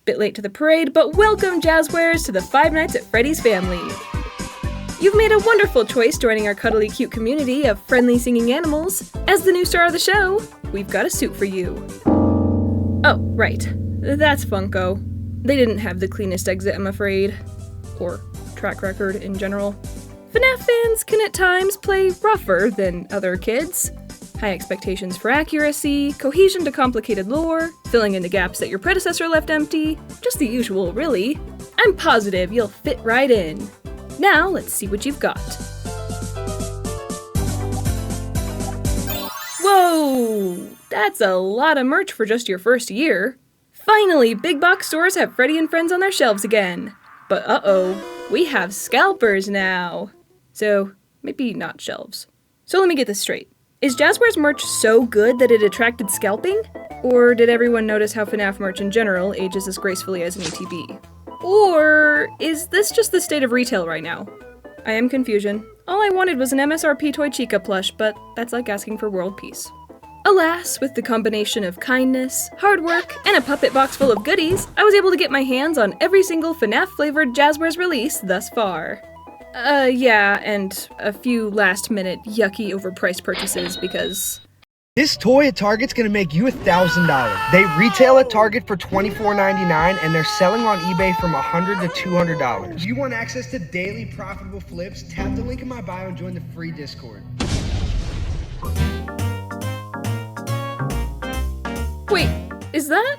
Bit late to the parade, but welcome Jazwares to the 5 Nights at Freddy's family. You've made a wonderful choice joining our cuddly cute community of friendly singing animals. As the new star of the show, we've got a suit for you. Oh, right. That's Funko. They didn't have the cleanest exit, I'm afraid. Or track record in general. FNaF fans can at times play rougher than other kids. High expectations for accuracy, cohesion to complicated lore, filling in the gaps that your predecessor left empty, just the usual, really. I'm positive you'll fit right in. Now, let's see what you've got. Whoa! That's a lot of merch for just your first year. Finally, big box stores have Freddy and Friends on their shelves again. But uh-oh, we have scalpers now. So, maybe not shelves. So let me get this straight. Is Jazwares merch so good that it attracted scalping? Or did everyone notice how FNaF merch in general ages as gracefully as an ETB? Or is this just the state of retail right now? I am confusion. All I wanted was an MSRP Toy Chica plush, but that's like asking for world peace. Alas, with the combination of kindness, hard work, and a puppet box full of goodies, I was able to get my hands on every single FNaF-flavored Jazwares release thus far. Yeah, and a few last-minute, yucky, overpriced purchases because... This toy at Target's gonna make you $1,000. They retail at Target for $24.99 and they're selling on eBay from $100 to $200. If you want access to daily profitable flips, tap the link in my bio and join the free Discord. Wait, is that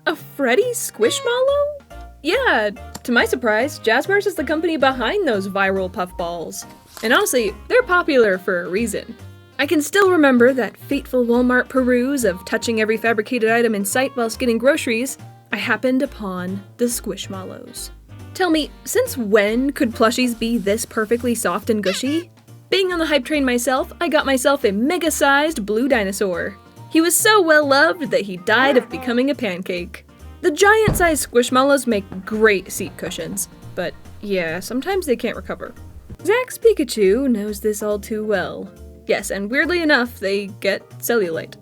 a Freddy Squishmallow? Yeah, to my surprise, Jazwares is the company behind those viral puffballs. And honestly, they're popular for a reason. I can still remember that fateful Walmart peruse of touching every fabricated item in sight whilst getting groceries. I happened upon the Squishmallows. Tell me, since when could plushies be this perfectly soft and gushy? Being on the hype train myself, I got myself a mega-sized blue dinosaur. He was so well loved that he died of becoming a pancake. The giant-sized Squishmallows make great seat cushions, but yeah, sometimes they can't recover. Zach's Pikachu knows this all too well. Yes, and weirdly enough, they get cellulite.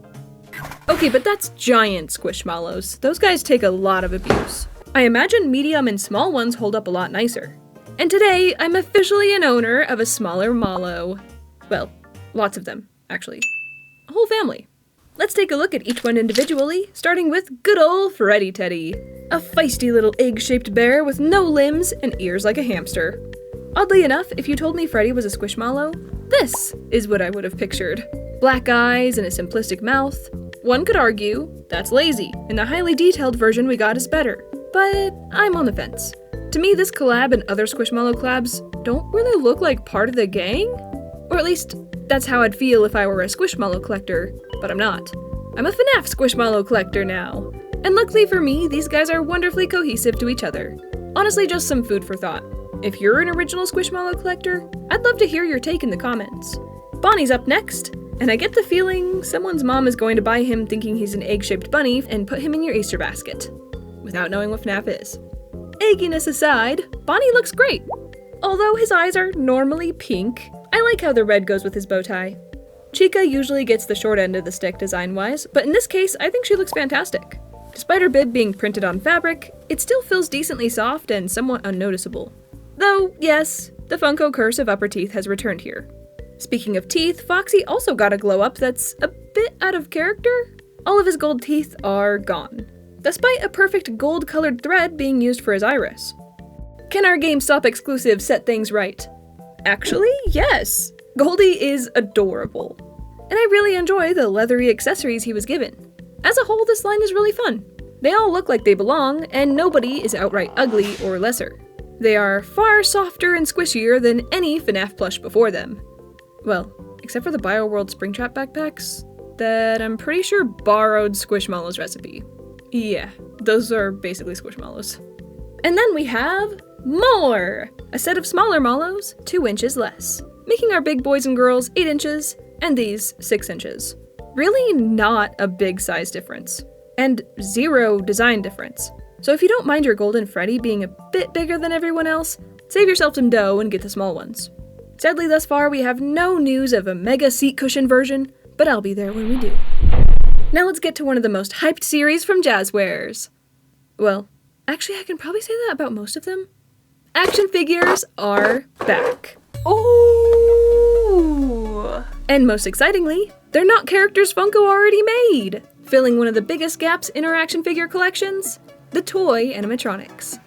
Okay, but that's giant Squishmallows. Those guys take a lot of abuse. I imagine medium and small ones hold up a lot nicer. And today, I'm officially an owner of a smaller Mallow. Well, lots of them, actually. A whole family. Let's take a look at each one individually, starting with good ol' Freddy Teddy. A feisty little egg-shaped bear with no limbs and ears like a hamster. Oddly enough, if you told me Freddy was a Squishmallow, this is what I would have pictured. Black eyes and a simplistic mouth. One could argue that's lazy, and the highly detailed version we got is better. But I'm on the fence. To me, this collab and other Squishmallow collabs don't really look like part of the gang? Or at least, that's how I'd feel if I were a Squishmallow collector, but I'm not. I'm a FNaF Squishmallow collector now. And luckily for me, these guys are wonderfully cohesive to each other. Honestly, just some food for thought. If you're an original Squishmallow collector, I'd love to hear your take in the comments. Bonnie's up next, and I get the feeling someone's mom is going to buy him thinking he's an egg-shaped bunny and put him in your Easter basket, without knowing what FNaF is. Egginess aside, Bonnie looks great. Although his eyes are normally pink, I like how the red goes with his bow tie. Chica usually gets the short end of the stick design-wise, but in this case, I think she looks fantastic. Despite her bib being printed on fabric, it still feels decently soft and somewhat unnoticeable. Though, yes, the Funko curse of upper teeth has returned here. Speaking of teeth, Foxy also got a glow-up that's a bit out of character. All of his gold teeth are gone, despite a perfect gold-colored thread being used for his iris. Can our GameStop exclusive set things right? Actually, yes! Goldie is adorable. And I really enjoy the leathery accessories he was given. As a whole, this line is really fun. They all look like they belong, and nobody is outright ugly or lesser. They are far softer and squishier than any FNaF plush before them. Well, except for the BioWorld Springtrap backpacks that I'm pretty sure borrowed Squishmallows recipe. Yeah, those are basically Squishmallows. And then we have more! A set of smaller Mallows, 2 inches less, making our big boys and girls 8 inches, and these 6 inches. Really not a big size difference. And 0 design difference. So if you don't mind your golden Freddy being a bit bigger than everyone else, save yourself some dough and get the small ones. Sadly, thus far, we have no news of a mega seat cushion version, but I'll be there when we do. Now let's get to one of the most hyped series from Jazwares. Well, Actually, I can probably say that about most of them. Action figures are back. Oh! And most excitingly, they're not characters Funko already made, filling one of the biggest gaps in our action figure collections, the toy animatronics.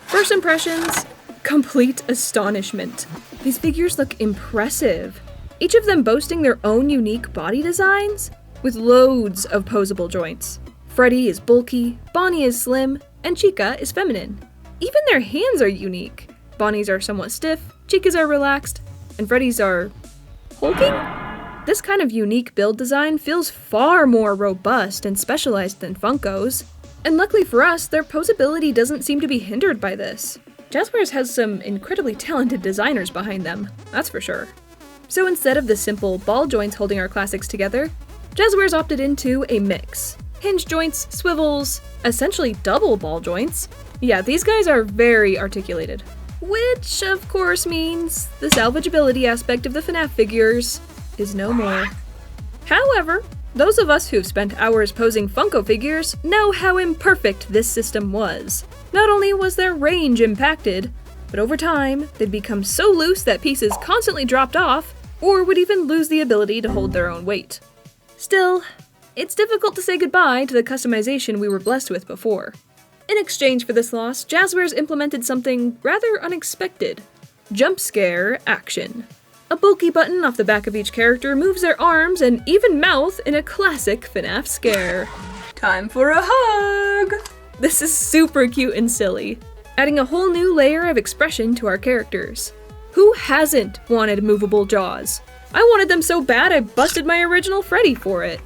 First impressions, complete astonishment. These figures look impressive, each of them boasting their own unique body designs, with loads of posable joints. Freddy is bulky, Bonnie is slim, and Chica is feminine. Even their hands are unique. Bonnie's are somewhat stiff, Chica's are relaxed, and Freddy's are hulking? This kind of unique build design feels far more robust and specialized than Funko's. And luckily for us, their posability doesn't seem to be hindered by this. Jazwares has some incredibly talented designers behind them, that's for sure. So instead of the simple ball joints holding our classics together, Jazwares opted into a mix. Hinge joints, swivels, essentially double ball joints. Yeah, these guys are very articulated. Which, of course, means the salvageability aspect of the FNaF figures is no more. However, those of us who've spent hours posing Funko figures know how imperfect this system was. Not only was their range impacted, but over time, they'd become so loose that pieces constantly dropped off, or would even lose the ability to hold their own weight. Still, it's difficult to say goodbye to the customization we were blessed with before. In exchange for this loss, Jazwares implemented something rather unexpected: jump scare action. A bulky button off the back of each character moves their arms and even mouth in a classic FNaF scare. Time for a hug! This is super cute and silly, adding a whole new layer of expression to our characters. Who hasn't wanted movable jaws? I wanted them so bad I busted my original Freddy for it.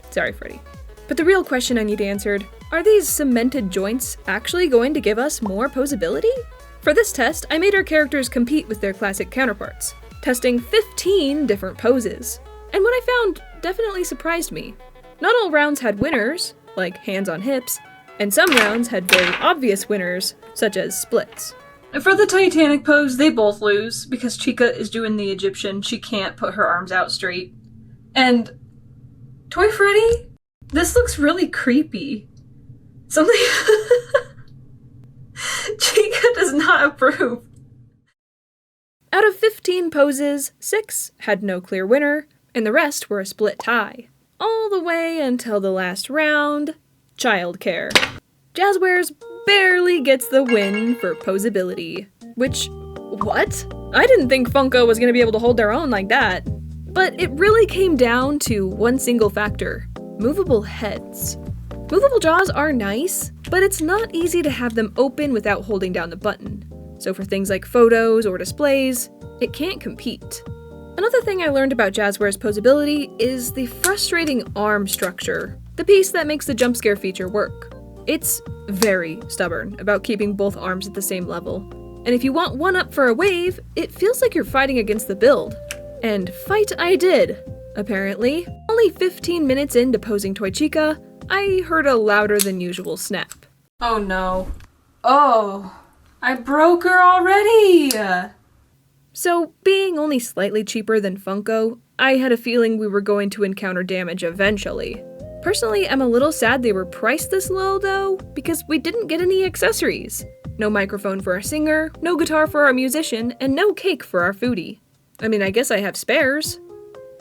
Sorry, Freddy. But the real question I need answered, are these cemented joints actually going to give us more posability? For this test, I made our characters compete with their classic counterparts, testing 15 different poses. And what I found definitely surprised me. Not all rounds had winners, like hands on hips, and some rounds had very obvious winners, such as splits. For the Titanic pose, they both lose, because Chica is doing the Egyptian. She can't put her arms out straight. And Toy Freddy? This looks really creepy. Something Chica does not approve. Out of 15 poses, 6 had no clear winner, and the rest were a split tie. All the way until the last round, childcare. Jazwares barely gets the win for posability. Which, what? I didn't think Funko was gonna be able to hold their own like that. But it really came down to one single factor: movable heads. Movable jaws are nice, but it's not easy to have them open without holding down the button. So for things like photos or displays, it can't compete. Another thing I learned about Jazwares' posability is the frustrating arm structure, the piece that makes the jump scare feature work. It's very stubborn about keeping both arms at the same level. And if you want one up for a wave, it feels like you're fighting against the build. And fight I did, apparently. Only 15 minutes into posing Toy Chica, I heard a louder than usual snap. Oh no. Oh, I broke her already! So, being only slightly cheaper than Funko, I had a feeling we were going to encounter damage eventually. Personally, I'm a little sad they were priced this low though, because we didn't get any accessories. No microphone for our singer, no guitar for our musician, and no cake for our foodie. I mean, I guess I have spares.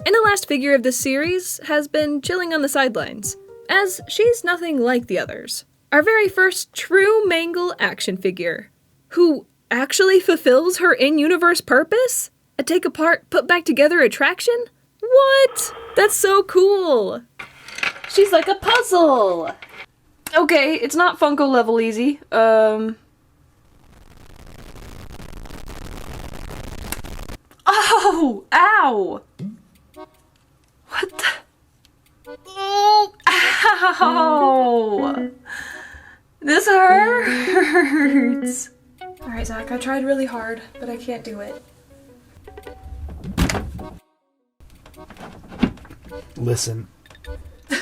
And the last figure of this series has been chilling on the sidelines, as she's nothing like the others. Our very first true Mangle action figure, who actually fulfills her in-universe purpose? A take-apart, put-back-together attraction? What? That's so cool! She's like a puzzle! Okay, it's not Funko level easy. Oh! Ow! What the? Oh! Ow! This hurts! Alright, Zach, I tried really hard, but I can't do it. Listen,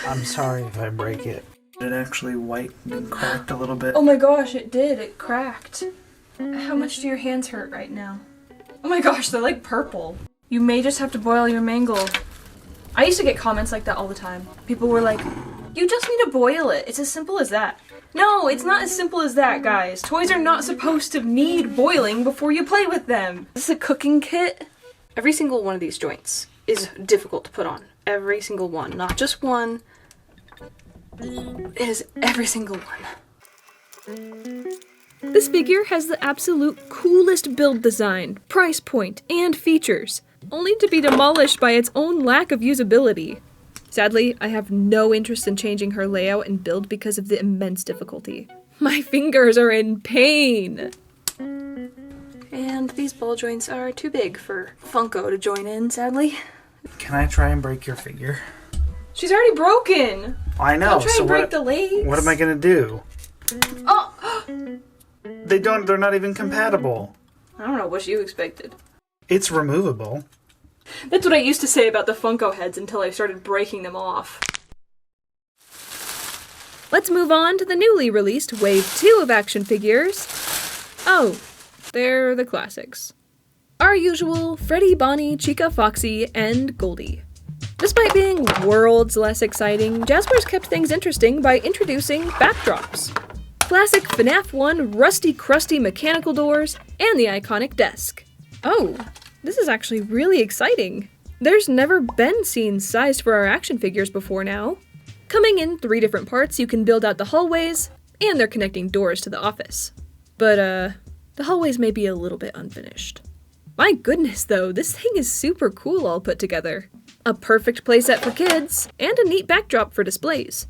I'm sorry if I break it. It actually whitened and cracked a little bit. Oh my gosh, it did. It cracked. How much do your hands hurt right now? Oh my gosh, they're like purple. You may just have to boil your mangle. I used to get comments like that all the time. People were like, you just need to boil it. It's as simple as that. No, it's not as simple as that, guys. Toys are not supposed to need boiling before you play with them. Is this a cooking kit? Every single one of these joints is difficult to put on. Every single one. Not just one. It is every single one. This figure has the absolute coolest build design, price point, and features, only to be demolished by its own lack of usability. Sadly, I have no interest in changing her layout and build because of the immense difficulty. My fingers are in pain! And these ball joints are too big for Funko to join in, sadly. Can I try and break your figure? She's already broken! I know, Don't try so and break the legs! what am I gonna do? Oh! They're not even compatible. I don't know what you expected. It's removable. That's what I used to say about the Funko heads until I started breaking them off. Let's move on to the newly released Wave 2 of action figures. Oh, they're the classics. Our usual Freddy, Bonnie, Chica, Foxy, and Goldie. Despite being worlds less exciting, Jazwares kept things interesting by introducing backdrops. Classic FNaF 1 rusty crusty mechanical doors, and the iconic desk. Oh, this is actually really exciting. There's never been scenes sized for our action figures before now. Coming in 3 different parts, you can build out the hallways, and they're connecting doors to the office. But, the hallways may be a little bit unfinished. My goodness though, this thing is super cool all put together. A perfect playset for kids, and a neat backdrop for displays.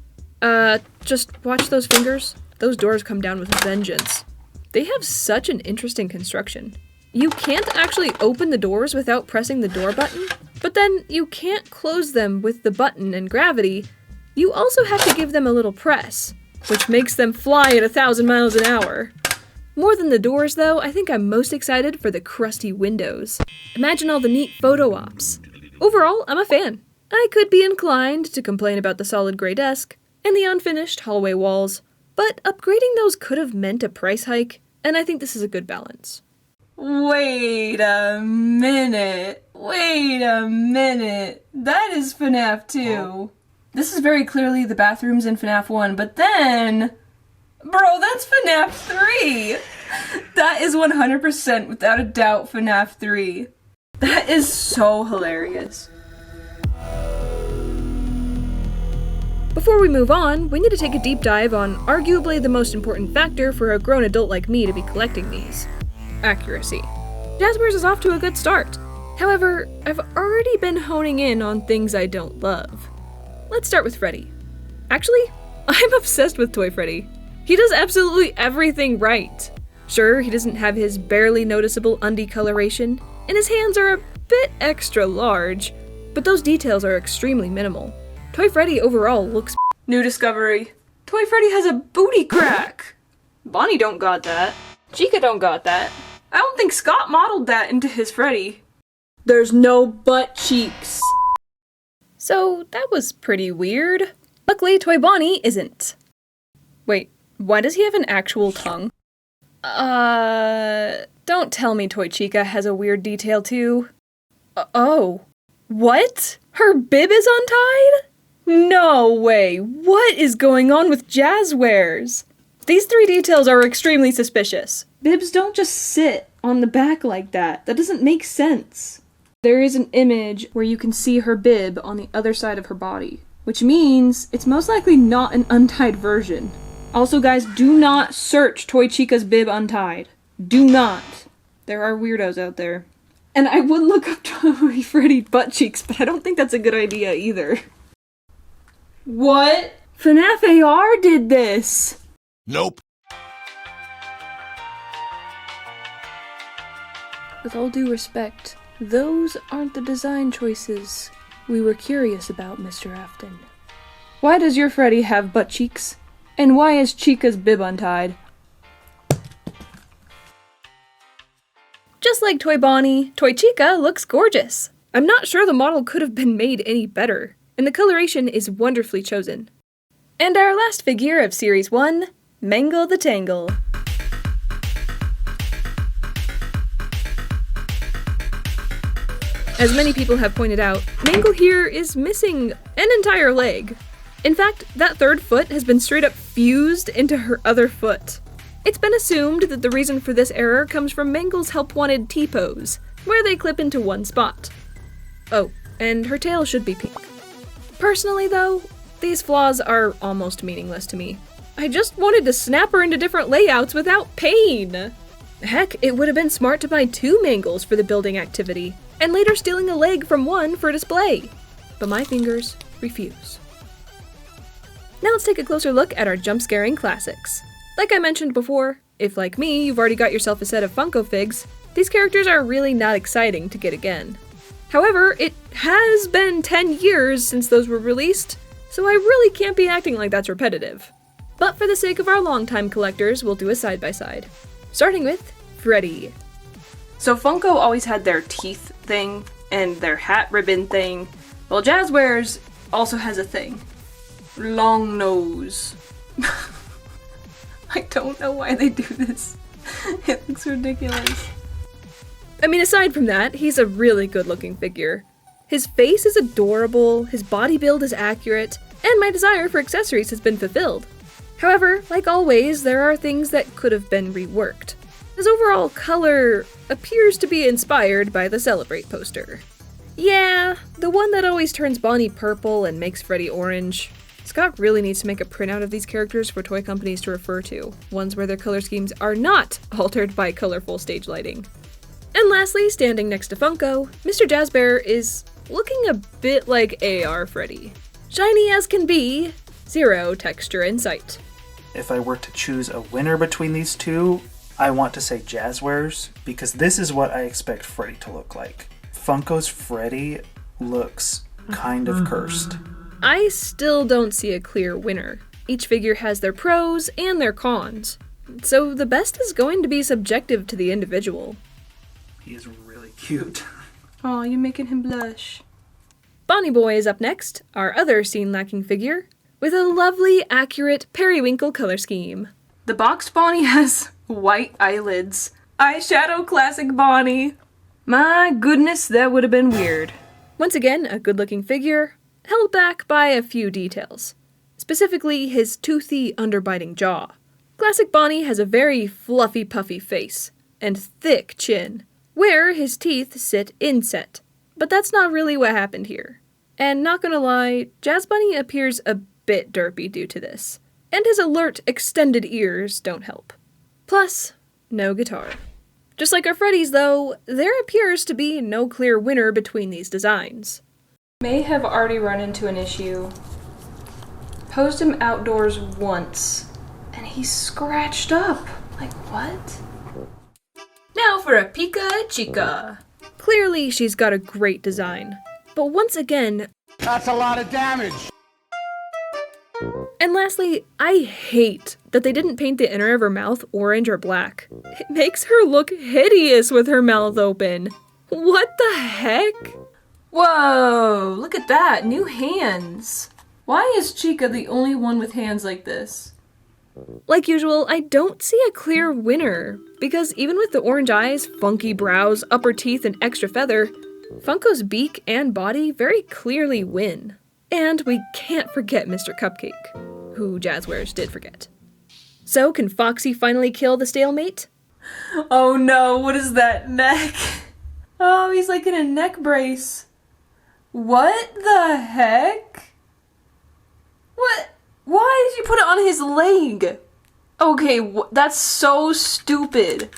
Just watch those fingers. Those doors come down with a vengeance. They have such an interesting construction. You can't actually open the doors without pressing the door button, but then you can't close them with the button and gravity. You also have to give them a little press, which makes them fly at 1,000 miles an hour. More than the doors though, I think I'm most excited for the crusty windows. Imagine all the neat photo ops. Overall, I'm a fan. I could be inclined to complain about the solid gray desk and the unfinished hallway walls, but upgrading those could have meant a price hike, and I think this is a good balance. Wait a minute. That is FNaF 2. This is very clearly the bathrooms in FNaF 1, but then... Bro, that's FNaF 3! That is 100% without a doubt FNaF 3. That is so hilarious. Before we move on, we need to take a deep dive on arguably the most important factor for a grown adult like me to be collecting these. Accuracy. Jazwares is off to a good start. However, I've already been honing in on things I don't love. Let's start with Freddy. Actually, I'm obsessed with Toy Freddy. He does absolutely everything right. Sure, he doesn't have his barely noticeable undie coloration, and his hands are a bit extra large, but those details are extremely minimal. Toy Freddy overall looks New discovery. Toy Freddy has a booty crack. Bonnie don't got that. Chica don't got that. I don't think Scott modeled that into his Freddy. There's no butt cheeks. So that was pretty weird. Luckily, Toy Bonnie isn't. Wait, why does he have an actual tongue? Don't tell me Toy Chica has a weird detail too. Oh. What? Her bib is untied? No way. What is going on with Jazwares? These 3 details are extremely suspicious. Bibs don't just sit on the back like that. That doesn't make sense. There is an image where you can see her bib on the other side of her body, which means it's most likely not an untied version. Also, guys, do not search Toy Chica's bib untied. Do not. There are weirdos out there. And I would look up Toy Freddy butt cheeks, but I don't think that's a good idea either. What? FNaF AR did this! Nope. With all due respect, those aren't the design choices we were curious about, Mr. Afton. Why does your Freddy have butt cheeks? And why is Chica's bib untied? Just like Toy Bonnie, Toy Chica looks gorgeous. I'm not sure the model could have been made any better, and the coloration is wonderfully chosen. And our last figure of Series 1, Mangle the Tangle. As many people have pointed out, Mangle here is missing an entire leg. In fact, that third foot has been straight up fused into her other foot. It's been assumed that the reason for this error comes from Mangle's help-wanted T-pose, where they clip into one spot. Oh, and her tail should be pink. Personally though, these flaws are almost meaningless to me. I just wanted to snap her into different layouts without pain! Heck, it would have been smart to buy 2 Mangles for the building activity, and later stealing a leg from one for display. But my fingers refuse. Now let's take a closer look at our jump-scaring classics. Like I mentioned before, if like me, you've already got yourself a set of Funko figs, these characters are really not exciting to get again. However, it has been 10 years since those were released, so I really can't be acting like that's repetitive. But for the sake of our longtime collectors, we'll do a side-by-side. Starting with Freddy. So Funko always had their teeth thing and their hat ribbon thing. Well, Jazwares also has a thing. Long nose. I don't know why they do this. It looks ridiculous. I mean, aside from that, he's a really good-looking figure. His face is adorable, his body build is accurate, and my desire for accessories has been fulfilled. However, like always, there are things that could have been reworked. His overall color appears to be inspired by the Celebrate poster. Yeah, the one that always turns Bonnie purple and makes Freddy orange. Scott really needs to make a printout of these characters for toy companies to refer to, ones where their color schemes are not altered by colorful stage lighting. And lastly, standing next to Funko, Mr. Jazwares is looking a bit like AR Freddy. Shiny as can be, zero texture in sight. If I were to choose a winner between these two, I want to say Jazwares, because this is what I expect Freddy to look like. Funko's Freddy looks kind of cursed. I still don't see a clear winner. Each figure has their pros and their cons, so the best is going to be subjective to the individual. He is really cute. Aw, you're making him blush. Bonnie Boy is up next, our other scene-lacking figure, with a lovely, accurate periwinkle color scheme. The boxed Bonnie has white eyelids. Eyeshadow classic Bonnie. My goodness, that would have been weird. Once again, a good-looking figure, held back by a few details. Specifically, his toothy, underbiting jaw. Classic Bonnie has a very fluffy, puffy face, and thick chin, where his teeth sit inset. But that's not really what happened here. And not gonna lie, Jazz Bunny appears a bit derpy due to this, and his alert, extended ears don't help. Plus, no guitar. Just like our Freddy's though, there appears to be no clear winner between these designs. May have already run into an issue. Posed him outdoors once, and he's scratched up. Like, what? Now for a Pika Chica. Clearly she's got a great design, but once again, That's a lot of damage. And lastly, I hate that they didn't paint the inner of her mouth orange or black. It makes her look hideous with her mouth open. What the heck? Whoa, look at that, new hands. Why is Chica the only one with hands like this? Like usual, I don't see a clear winner, because even with the orange eyes, funky brows, upper teeth, and extra feather, Funko's beak and body very clearly win. And we can't forget Mr. Cupcake, who Jazwares did forget. So, can Foxy finally kill the stalemate? Oh no, what is that neck? Oh, he's like in a neck brace. What the heck? What? Why did you put it on his leg? Okay, that's so stupid.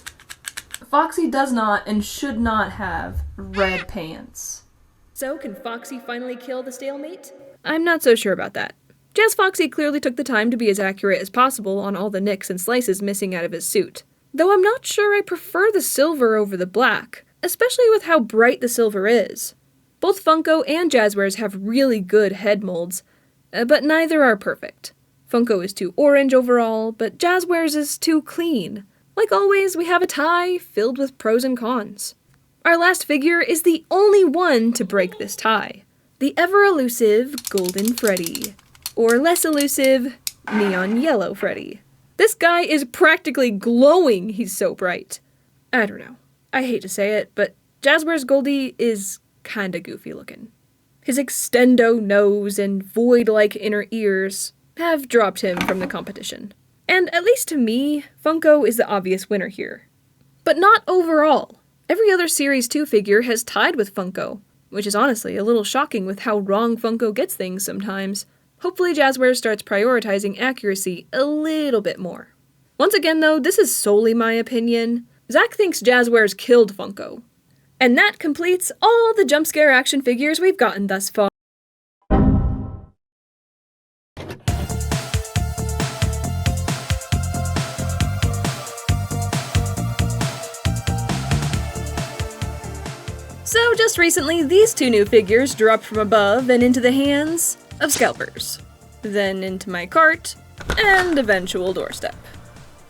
Foxy does not and should not have red pants. So, can Foxy finally kill the stalemate? I'm not so sure about that. Jazz Foxy clearly took the time to be as accurate as possible on all the nicks and slices missing out of his suit. Though I'm not sure I prefer the silver over the black, especially with how bright the silver is. Both Funko and Jazwares have really good head molds, but neither are perfect. Funko is too orange overall, but Jazwares is too clean. Like always, we have a tie filled with pros and cons. Our last figure is the only one to break this tie. The ever-elusive Golden Freddy. Or less elusive, Neon Yellow Freddy. This guy is practically glowing, he's so bright. I don't know. I hate to say it, but Jazwares Goldie is kinda goofy looking. His extendo nose and void-like inner ears have dropped him from the competition. And at least to me, Funko is the obvious winner here. But not overall. Every other Series 2 figure has tied with Funko, which is honestly a little shocking with how wrong Funko gets things sometimes. Hopefully Jazwares starts prioritizing accuracy a little bit more. Once again though, this is solely my opinion. Zach thinks Jazwares killed Funko. And that completes all the jump scare action figures we've gotten thus far. So just recently, these two new figures dropped from above and into the hands of scalpers. Then into my cart, and eventual doorstep.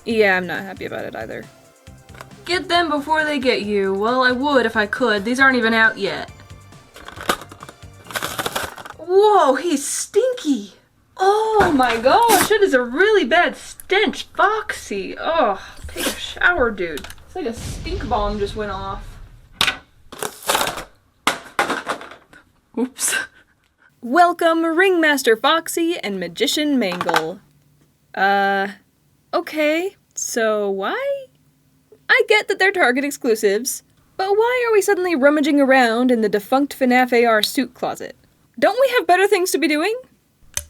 Yeah, I'm not happy about it either. Get them before they get you. Well, I would if I could. These aren't even out yet. Whoa, he's stinky. Oh my gosh, it is a really bad stench. Foxy. Oh, take a shower, dude. It's like a stink bomb just went off. Oops. Welcome, Ringmaster Foxy and Magician Mangle. Okay, so why? I get that they're Target exclusives, but why are we suddenly rummaging around in the defunct FNaF AR suit closet? Don't we have better things to be doing?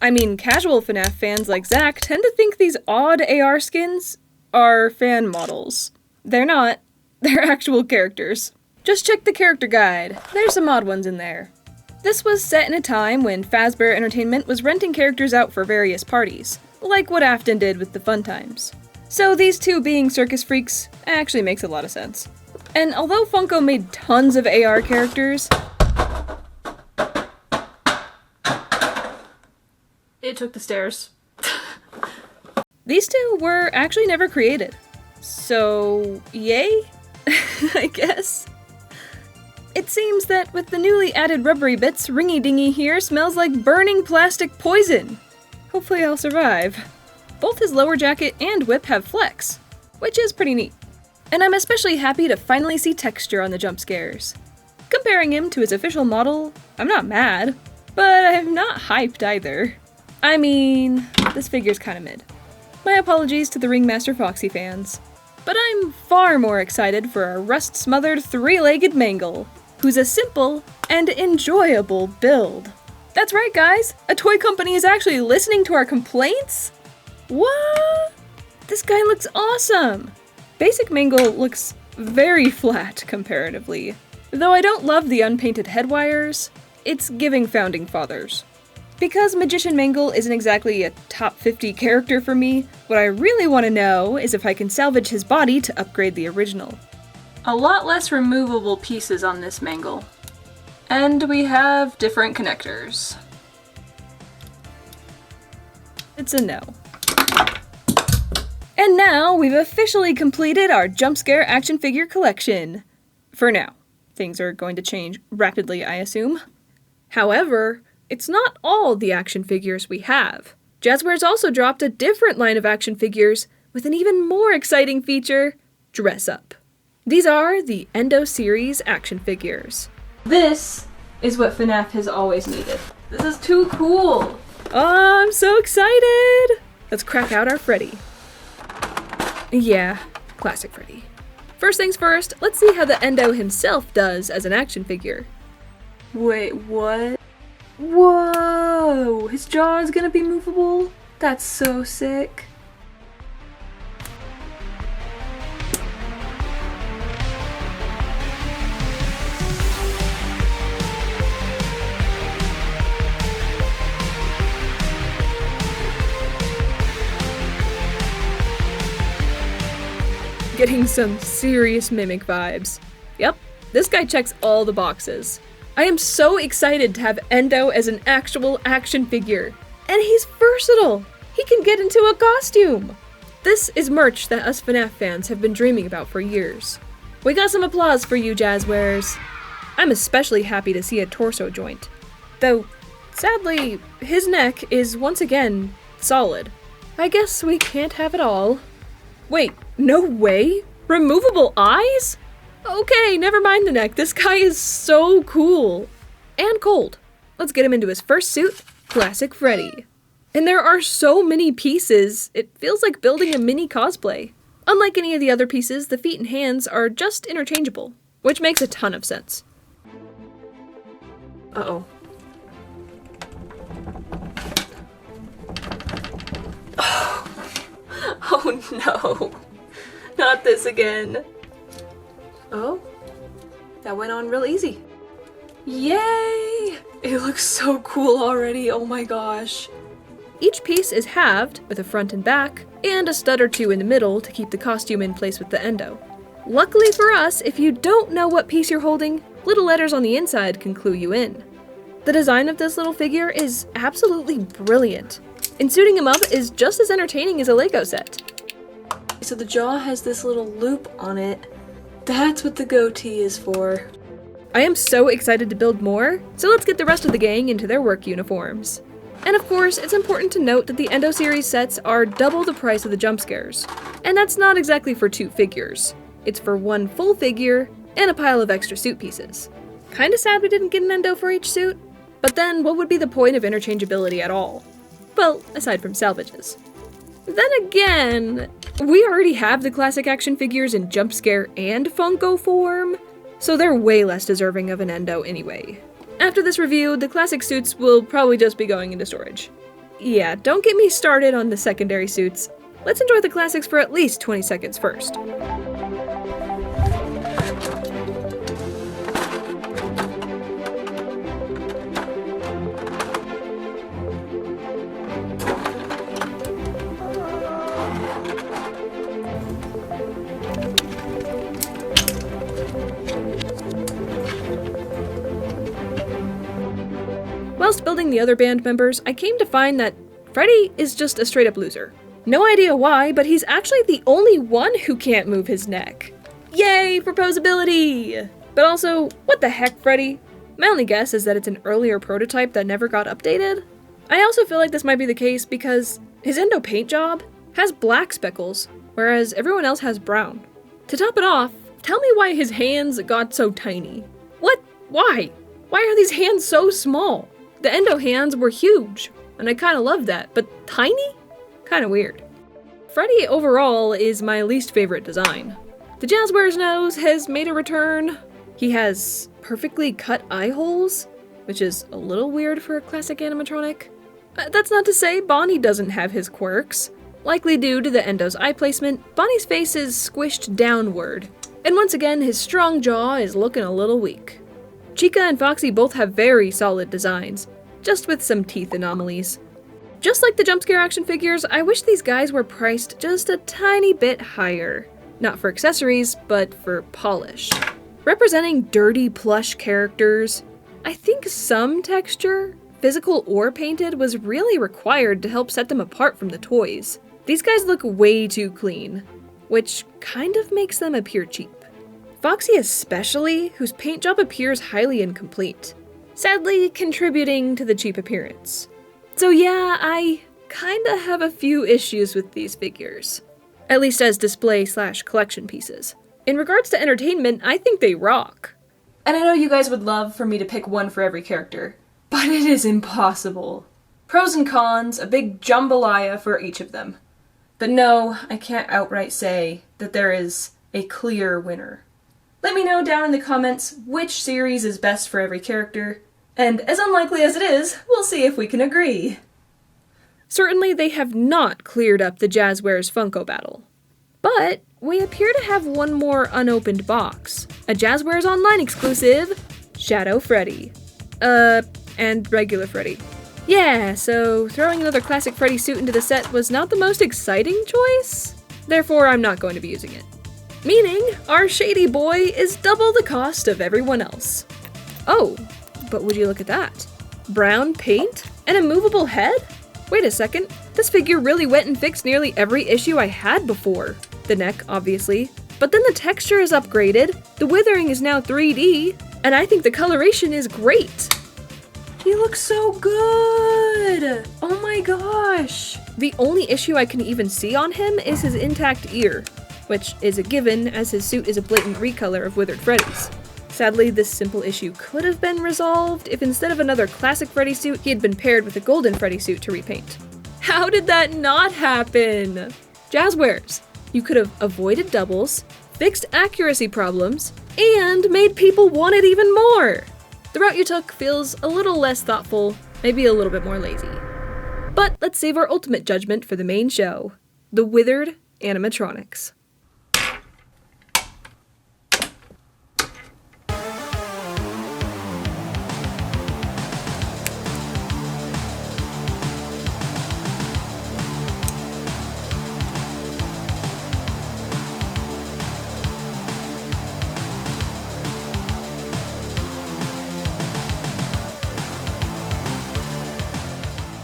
I mean, casual FNaF fans like Zach tend to think these odd AR skins are fan models. They're not. They're actual characters. Just check the character guide. There's some odd ones in there. This was set in a time when Fazbear Entertainment was renting characters out for various parties, like what Afton did with the Fun Times. So these two being circus freaks actually makes a lot of sense. And although Funko made tons of AR characters, It took the stairs. these two were actually never created. So, yay? I guess. It seems that with the newly added rubbery bits, Ringy Dingy here smells like burning plastic poison. Hopefully I'll survive. Both his lower jacket and whip have flex, which is pretty neat. And I'm especially happy to finally see texture on the jump scares. Comparing him to his official model, I'm not mad, but I'm not hyped either. I mean, this figure's kinda mid. My apologies to the Ringmaster Foxy fans. But I'm far more excited for our rust-smothered three-legged Mangle, who's a simple and enjoyable build. That's right, guys! A toy company is actually listening to our complaints? What? This guy looks awesome! Basic Mangle looks very flat comparatively. Though I don't love the unpainted head wires, it's giving Founding Fathers. Because Magician Mangle isn't exactly a top 50 character for me, what I really want to know is if I can salvage his body to upgrade the original. A lot less removable pieces on this Mangle. And we have different connectors. It's a no. And now we've officially completed our jump scare action figure collection. For now. Things are going to change rapidly, I assume. However, it's not all the action figures we have. Jazwares also dropped a different line of action figures with an even more exciting feature, dress up. These are the Endo series action figures. This is what FNaF has always needed. This is too cool! Oh, I'm so excited! Let's crack out our Freddy. Yeah, classic Freddy. First things first, let's see how the Endo himself does as an action figure. Wait, what? Whoa! His jaw is gonna be movable? That's so sick. Getting some serious Mimic vibes. Yep, this guy checks all the boxes. I am so excited to have Endo as an actual action figure. And he's versatile! He can get into a costume! This is merch that us FNaF fans have been dreaming about for years. We got some applause for you, Jazwares. I'm especially happy to see a torso joint. Though, sadly, his neck is once again solid. I guess we can't have it all. Wait, no way? Removable eyes? Okay, never mind the neck. This guy is so cool. And cold. let's get him into his first suit, Classic Freddy. And there are so many pieces, it feels like building a mini cosplay. Unlike any of the other pieces, the feet and hands are just interchangeable, which makes a ton of sense. Uh-oh. Oh no, not this again. Oh, that went on real easy. Yay! It looks so cool already, oh my gosh. Each piece is halved, with a front and back, and a stud or two in the middle to keep the costume in place with the endo. Luckily for us, if you don't know what piece you're holding, little letters on the inside can clue you in. The design of this little figure is absolutely brilliant, and suiting him up is just as entertaining as a Lego set. So the jaw has this little loop on it. That's what the goatee is for. I am so excited to build more, so let's get the rest of the gang into their work uniforms. And of course, it's important to note that the Endo series sets are double the price of the jump scares. And that's not exactly for 2 figures. It's for 1 full figure and a pile of extra suit pieces. Kinda sad we didn't get an Endo for each suit, but then what would be the point of interchangeability at all? Well, aside from salvages. Then again, we already have the classic action figures in jump scare and Funko form, so they're way less deserving of an Endo anyway. After this review, the classic suits will probably just be going into storage. Yeah, don't get me started on the secondary suits. Let's enjoy the classics for at least 20 seconds first. Whilst building the other band members, I came to find that Freddy is just a straight up loser. No idea why, but he's actually the only one who can't move his neck. Yay for posability! But also, what the heck, Freddy? My only guess is that it's an earlier prototype that never got updated. I also feel like this might be the case because his Endo paint job has black speckles, whereas everyone else has brown. To top it off, tell me why his hands got so tiny. What? Why? Why are these hands so small? The Endo hands were huge, and I kinda love that, but tiny? Kinda weird. Freddy overall is my least favorite design. The Jazwares nose has made a return. He has perfectly cut eye holes, which is a little weird for a classic animatronic. That's not to say Bonnie doesn't have his quirks. Likely due to the Endo's eye placement, Bonnie's face is squished downward, and once again his strong jaw is looking a little weak. Chica and Foxy both have very solid designs, just with some teeth anomalies. Just like the jump scare action figures, I wish these guys were priced just a tiny bit higher. Not for accessories, but for polish. Representing dirty plush characters, I think some texture, physical or painted, was really required to help set them apart from the toys. These guys look way too clean, which kind of makes them appear cheap. Foxy especially, whose paint job appears highly incomplete, sadly contributing to the cheap appearance. So yeah, I kinda have a few issues with these figures. At least as display/collection pieces. In regards to entertainment, I think they rock. And I know you guys would love for me to pick one for every character, but it is impossible. Pros and cons, a big jambalaya for each of them. But no, I can't outright say that there is a clear winner. Let me know down in the comments which series is best for every character, and as unlikely as it is, we'll see if we can agree. Certainly they have not cleared up the Jazwares Funko battle. But we appear to have one more unopened box. A Jazwares Online exclusive, Shadow Freddy. And regular Freddy. Yeah, so throwing another classic Freddy suit into the set was not the most exciting choice. Therefore, I'm not going to be using it. Meaning, our shady boy is double the cost of everyone else. Oh, but would you look at that? Brown paint and a movable head? Wait a second, this figure really went and fixed nearly every issue I had before. The neck, obviously. But then the texture is upgraded, the withering is now 3D, and I think the coloration is great. He looks so good! Oh my gosh! The only issue I can even see on him is his intact ear, which is a given as his suit is a blatant recolor of Withered Freddy's. Sadly, this simple issue could have been resolved if instead of another classic Freddy suit, he had been paired with a golden Freddy suit to repaint. How did that not happen? Jazwares, you could have avoided doubles, fixed accuracy problems, and made people want it even more. The route you took feels a little less thoughtful, maybe a little bit more lazy. But let's save our ultimate judgment for the main show, the Withered animatronics.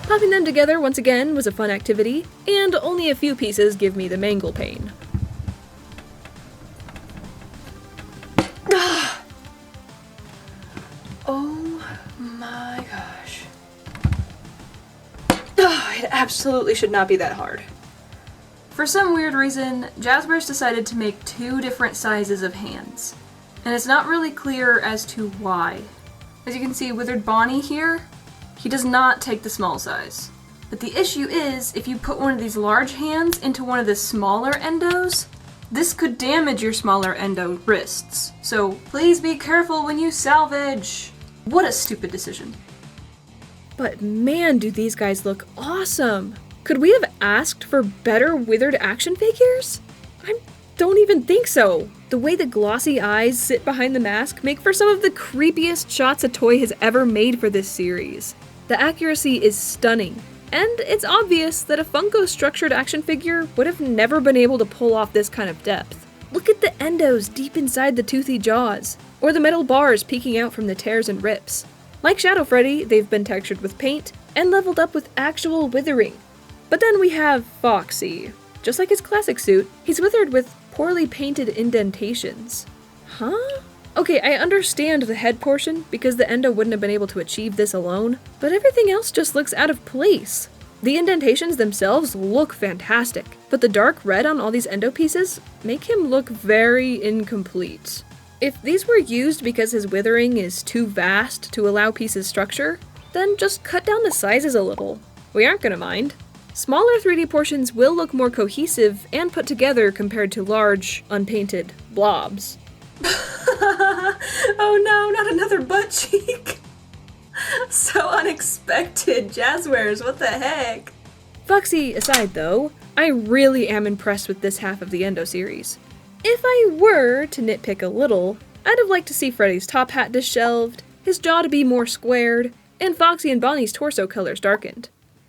Popping them together once again was a fun activity, and only a few pieces give me the mangle pain. Oh my gosh. It absolutely should not be that hard. For some weird reason, Jazwares decided to make 2 different sizes of hands, and it's not really clear as to why. As you can see, Withered Bonnie here, he does not take the small size. But the issue is, if you put one of these large hands into one of the smaller endos, this could damage your smaller endo wrists. So please be careful when you salvage. What a stupid decision. But man, do these guys look awesome. Could we have asked for better Withered action figures? I don't even think so. The way the glossy eyes sit behind the mask make for some of the creepiest shots a toy has ever made for this series. The accuracy is stunning, and it's obvious that a Funko structured action figure would have never been able to pull off this kind of depth. Look at the endos deep inside the toothy jaws, or the metal bars peeking out from the tears and rips. Like Shadow Freddy, they've been textured with paint and leveled up with actual withering. But then we have Foxy. Just like his classic suit, he's withered with poorly painted indentations. Huh? Okay, I understand the head portion because the endo wouldn't have been able to achieve this alone, but everything else just looks out of place. The indentations themselves look fantastic, but the dark red on all these endo pieces make him look very incomplete. If these were used because his withering is too vast to allow pieces structure, then just cut down the sizes a little. We aren't gonna mind. Smaller 3D portions will look more cohesive and put together compared to large, unpainted blobs. Oh no, not another butt cheek! So unexpected, Jazwares, what the heck? Foxy aside though, I really am impressed with this half of the Endo series. If I were to nitpick a little, I'd have liked to see Freddy's top hat dishelved, his jaw to be more squared, and Foxy and Bonnie's torso colors darkened.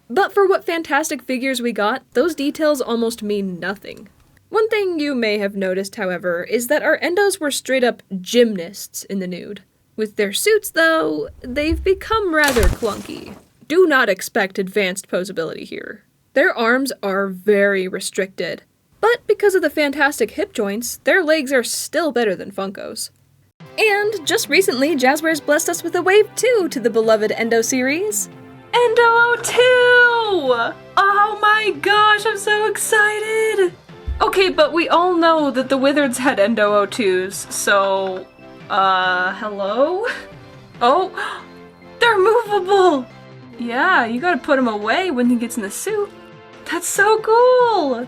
But for what fantastic figures we got, those details almost mean nothing. One thing you may have noticed, however, is that our endos were straight up gymnasts in the nude. With their suits, though, they've become rather clunky. Do not expect advanced posability here. Their arms are very restricted, but because of the fantastic hip joints, their legs are still better than Funko's. And just recently, Jazwares blessed us with a wave 2 to the beloved Endo series. Endo 02! Oh my gosh, I'm so excited! Okay, but we all know that the Withereds had Endo 02s, so... hello? Oh, they're movable! Yeah, you gotta put him away when he gets in the suit. That's so cool!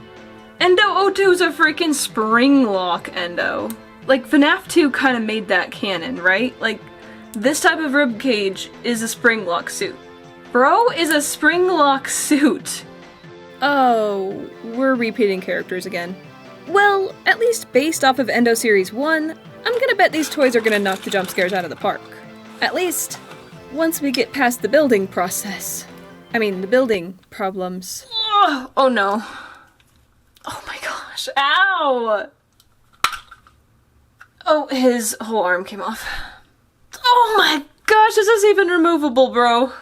Endo 02's a freaking spring lock Endo. Like, FNaF 2 kinda made that canon, right? Like, this type of ribcage is a spring lock suit. Bro is a spring lock suit. Oh, we're repeating characters again. Well, at least based off of Endo Series 1, I'm gonna bet these toys are gonna knock the jump scares out of the park. At least, once we get past the building process. I mean, the building problems. Oh no. Oh my gosh, ow! Oh, his whole arm came off. Oh my gosh, this is even removable, bro.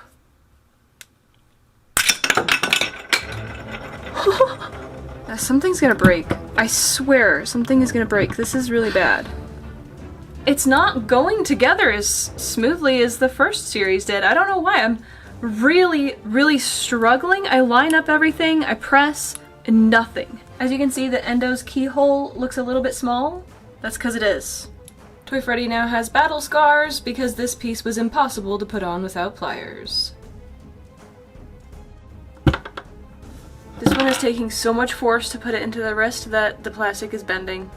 Something's gonna break. I swear, something is gonna break. This is really bad. It's not going together as smoothly as the first series did. I don't know why. I'm really struggling. I line up everything, I press, and nothing. As you can see, the Endo's keyhole looks a little bit small. That's because it is. Toy Freddy now has battle scars because this piece was impossible to put on without pliers. This one is taking so much force to put it into the wrist that the plastic is bending.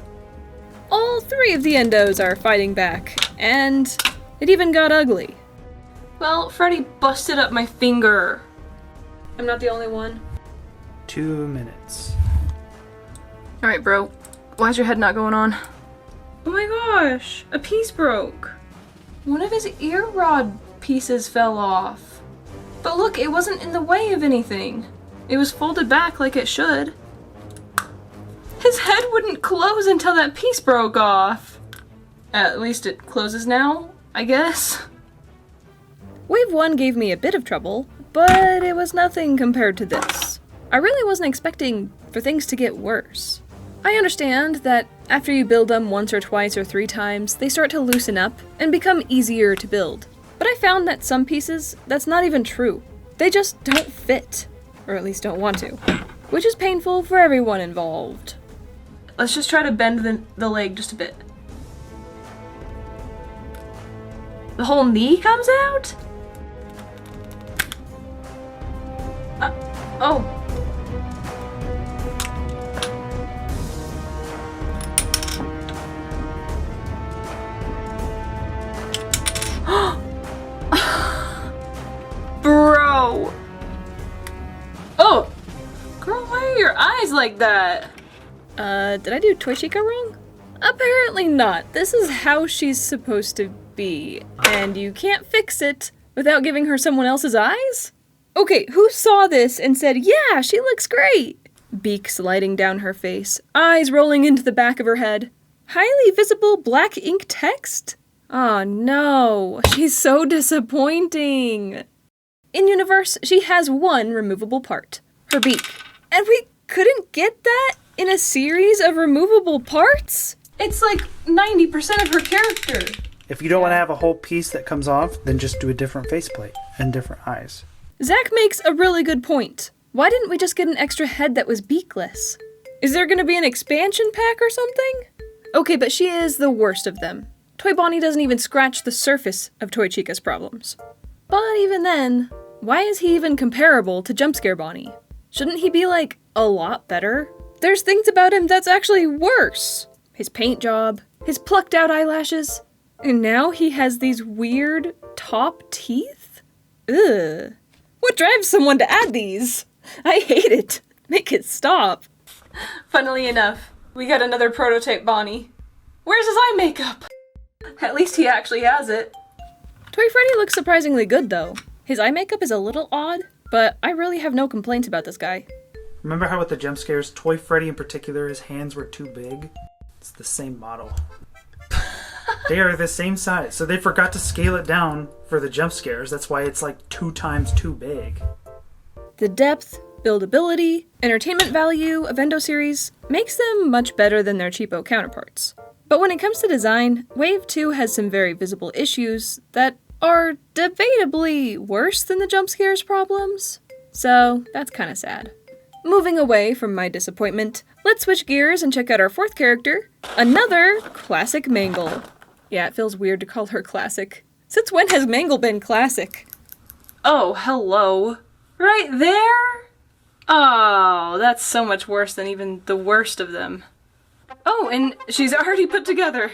All 3 of the Endos are fighting back, and it even got ugly. Well, Freddy busted up my finger. I'm not the only one. 2 minutes. Alright, bro. Why's your head not going on? Oh my gosh! A piece broke! One of his ear rod pieces fell off. But look, it wasn't in the way of anything. It was folded back like it should. His head wouldn't close until that piece broke off. At least it closes now, I guess. Wave 1 gave me a bit of trouble, but it was nothing compared to this. I really wasn't expecting for things to get worse. I understand that after you build them once or twice or 3 times, they start to loosen up and become easier to build. But I found that some pieces, that's not even true. They just don't fit. Or at least don't want to. Which is painful for everyone involved. Let's just try to bend the leg just a bit. The whole knee comes out? Oh. Bro. Oh. Girl, why are your eyes like that? Did I do Toy Chica wrong? Apparently not. This is how she's supposed to be, and you can't fix it without giving her someone else's eyes? Okay, who saw this and said, yeah, she looks great? Beak sliding down her face, eyes rolling into the back of her head. Highly visible black ink text? Oh no, she's so disappointing. In universe, she has one removable part, her beak. And we couldn't get that in a series of removable parts? It's like 90% of her character. If you don't want to have a whole piece that comes off, then just do a different faceplate and different eyes. Zach makes a really good point. Why didn't we just get an extra head that was beakless? Is there gonna be an expansion pack or something? Okay, but she is the worst of them. Toy Bonnie doesn't even scratch the surface of Toy Chica's problems. But even then, why is he even comparable to Jumpscare Bonnie? Shouldn't he be, like, a lot better? There's things about him that's actually worse. His paint job, his plucked out eyelashes, and now he has these weird top teeth? Ugh. What drives someone to add these? I hate it. Make it stop. Funnily enough, we got another prototype Bonnie. Where's his eye makeup? At least he actually has it. Toy Freddy looks surprisingly good, though. His eye makeup is a little odd, but I really have no complaints about this guy. Remember how with the jump scares, Toy Freddy in particular, his hands were too big? It's the same model. They are the same size, so they forgot to scale it down for the jump scares. That's why it's like 2 times too big. The depth, buildability, entertainment value of Endo series makes them much better than their cheapo counterparts. But when it comes to design, Wave 2 has some very visible issues that are debatably worse than the jump scares problems. So that's kinda sad. Moving away from my disappointment, let's switch gears and check out our 4th character, another classic Mangle. Yeah, it feels weird to call her classic. Since when has Mangle been classic? Oh, hello. Right there? Oh, that's so much worse than even the worst of them. Oh, and she's already put together.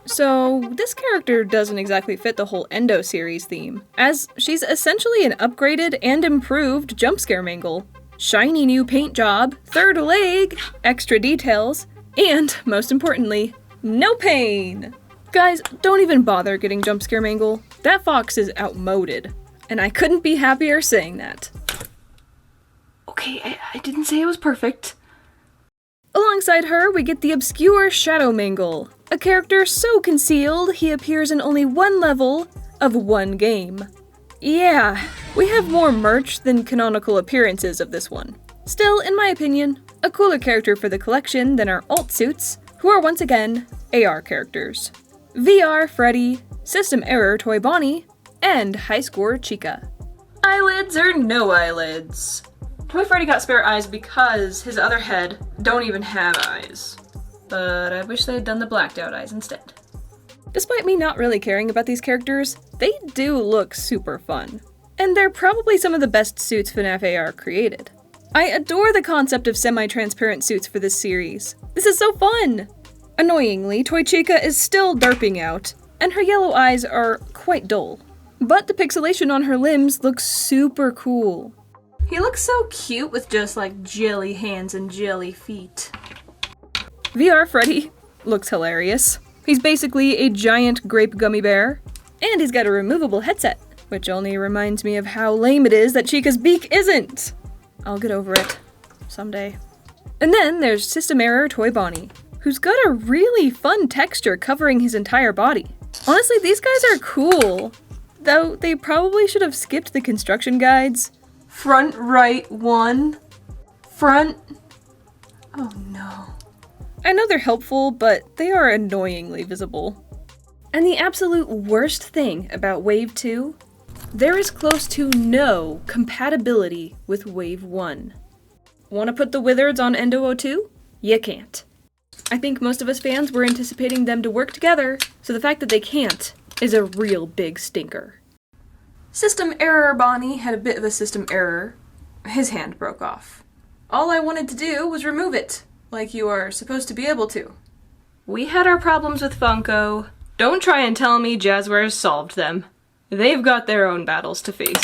So, this character doesn't exactly fit the whole Endo series theme, as she's essentially an upgraded and improved jumpscare Mangle. Shiny new paint job, 3rd leg, extra details, and, most importantly, no pain! Guys, don't even bother getting jumpscare Mangle. That fox is outmoded. And I couldn't be happier saying that. Okay, I didn't say it was perfect. Alongside her, we get the obscure Shadow Mangle, a character so concealed he appears in only one level of one game. Yeah, we have more merch than canonical appearances of this one. Still, in my opinion, a cooler character for the collection than our alt suits, who are once again AR characters. VR Freddy, System Error Toy Bonnie, and High Score Chica. Eyelids or no eyelids? Toy Freddy got spare eyes because his other head don't even have eyes. but I wish they had done the blacked out eyes instead. Despite me not really caring about these characters, they do look super fun. And they're probably some of the best suits FNaF AR created. I adore the concept of semi-transparent suits for this series. This is so fun! Annoyingly, Toy Chica is still derping out, and her yellow eyes are quite dull. But the pixelation on her limbs looks super cool. He looks so cute with just like jelly hands and jelly feet. VR Freddy looks hilarious. He's basically a giant grape gummy bear, and he's got a removable headset, which only reminds me of how lame it is that Chica's beak isn't. I'll get over it. Someday. And then there's System Error Toy Bonnie, who's got a really fun texture covering his entire body. Honestly, these guys are cool. Though they probably should have skipped the construction guides. Front right 1. Front... Oh no. I know they're helpful, but they are annoyingly visible. And the absolute worst thing about Wave 2? There is close to no compatibility with Wave 1. Want to put the Withereds on Endo 02? You can't. I think most of us fans were anticipating them to work together, so the fact that they can't is a real big stinker. System Error Bonnie had a bit of a system error. His hand broke off. All I wanted to do was remove it, like you are supposed to be able to. We had our problems with Funko. Don't try and tell me Jazwares solved them. They've got their own battles to face.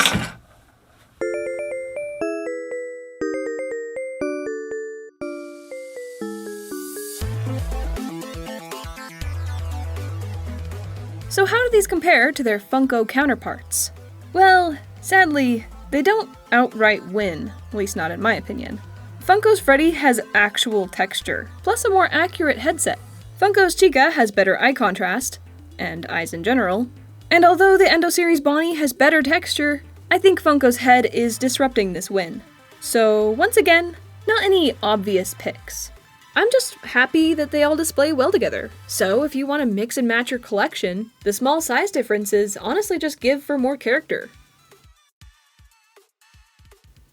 So how do these compare to their Funko counterparts? Well, sadly, they don't outright win, at least not in my opinion. Funko's Freddy has actual texture, plus a more accurate headset. Funko's Chica has better eye contrast, and eyes in general. And although the Endo series Bonnie has better texture, I think Funko's head is disrupting this win. So once again, not any obvious picks. I'm just happy that they all display well together. So if you want to mix and match your collection, the small size differences honestly just give for more character.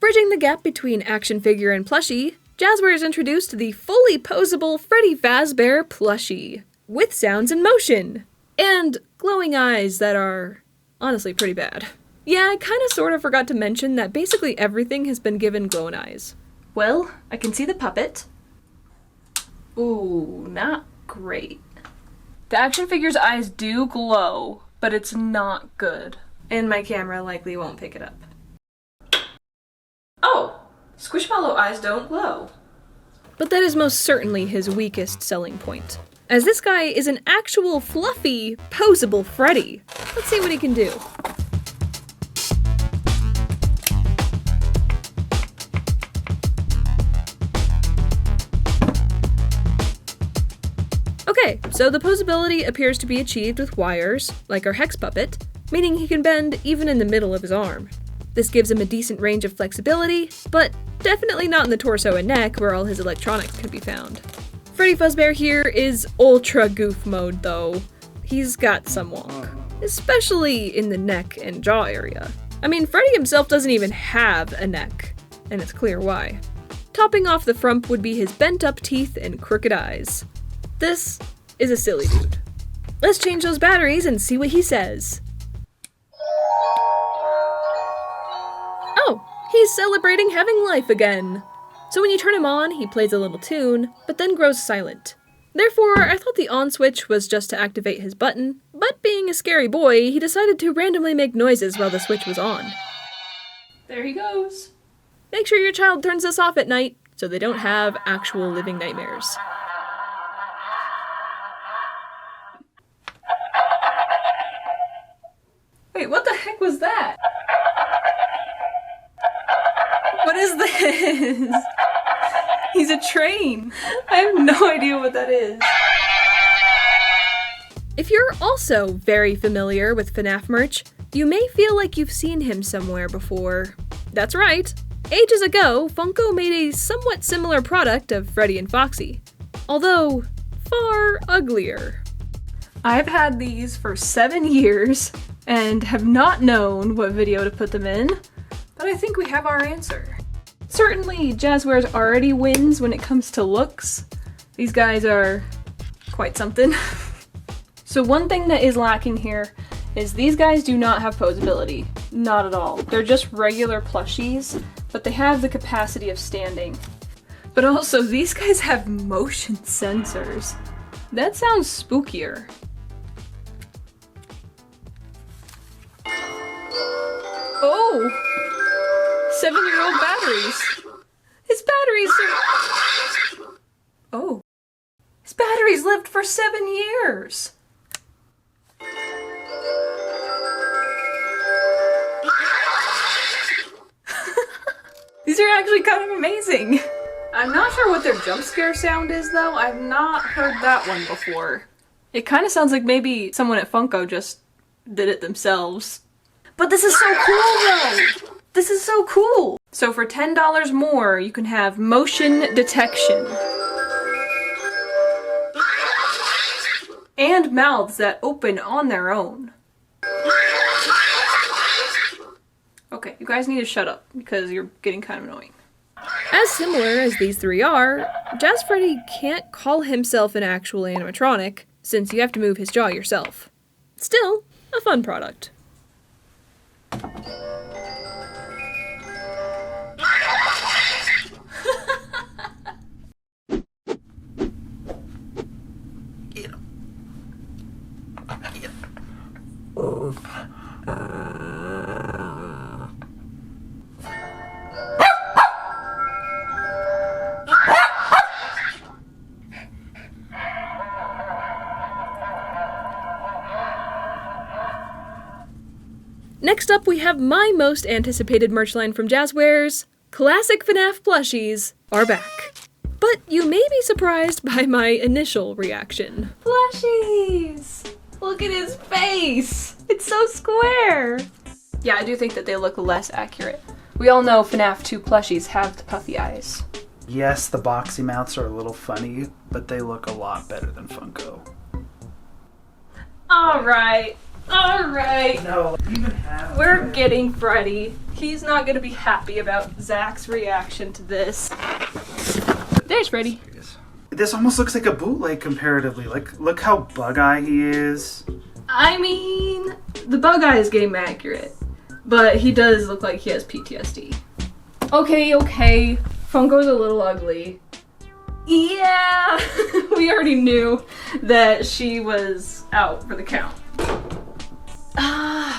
Bridging the gap between action figure and plushie, Jazwares introduced the fully posable Freddy Fazbear plushie, with sounds and motion, and glowing eyes that are honestly pretty bad. Yeah, I kinda sorta forgot to mention that basically everything has been given glowing eyes. Well, I can see the puppet. Ooh, not great. The action figure's eyes do glow, but it's not good. And my camera likely won't pick it up. Oh, Squishmallow eyes don't glow. But that is most certainly his weakest selling point, as this guy is an actual fluffy, posable Freddy. Let's see what he can do. Okay, so the posability appears to be achieved with wires, like our Hex puppet, meaning he can bend even in the middle of his arm. This gives him a decent range of flexibility, but definitely not in the torso and neck where all his electronics can be found. Freddy Fazbear here is ultra goof mode though. He's got some wonk, especially in the neck and jaw area. I mean, Freddy himself doesn't even have a neck, and it's clear why. Topping off the frump would be his bent up teeth and crooked eyes. This is a silly dude. Let's change those batteries and see what he says. Oh, he's celebrating having life again. So when you turn him on, he plays a little tune, but then grows silent. Therefore, I thought the on switch was just to activate his button, but being a scary boy, he decided to randomly make noises while the switch was on. There he goes. Make sure your child turns this off at night, so they don't have actual living nightmares. Wait, what the heck was that? What is this? He's a train. I have no idea what that is. If you're also very familiar with FNaF merch, you may feel like you've seen him somewhere before. That's right. Ages ago, Funko made a somewhat similar product of Freddy and Foxy, although far uglier. I've had these for 7 years and have not known what video to put them in, but I think we have our answer. Certainly, Jazwares already wins when it comes to looks. These guys are quite something. So one thing that is lacking here is these guys do not have posability. Not at all. They're just regular plushies, but they have the capacity of standing. But also, these guys have motion sensors. That sounds spookier. Oh! 7-year-old batteries. His batteries are... Oh. His batteries lived for 7 years. These are actually kind of amazing. I'm not sure what their jump scare sound is though. I've not heard that one before. It kind of sounds like maybe someone at Funko just did it themselves. But this is so cool though! This is so cool! So for $10 more, you can have motion detection. And mouths that open on their own. Okay, you guys need to shut up because you're getting kind of annoying. As similar as these three are, Jazz Freddy can't call himself an actual animatronic, since you have to move his jaw yourself. Still, a fun product. Next up, we have my most anticipated merch line from Jazwares. Classic FNaF plushies are back. But you may be surprised by my initial reaction. Plushies! Look at his face! It's so square! Yeah, I do think that they look less accurate. We all know FNaF 2 plushies have the puffy eyes. Yes, the boxy mouths are a little funny, but they look a lot better than Funko. Alright. Alright. No, even have We're getting Freddy. He's not gonna be happy about Zach's reaction to this. There's Freddy. This almost looks like a bootleg comparatively. Like, look how bug-eye he is. I mean, the bug eye is game accurate, but he does look like he has PTSD. Okay. Funko's a little ugly. Yeah! We already knew that she was out for the count.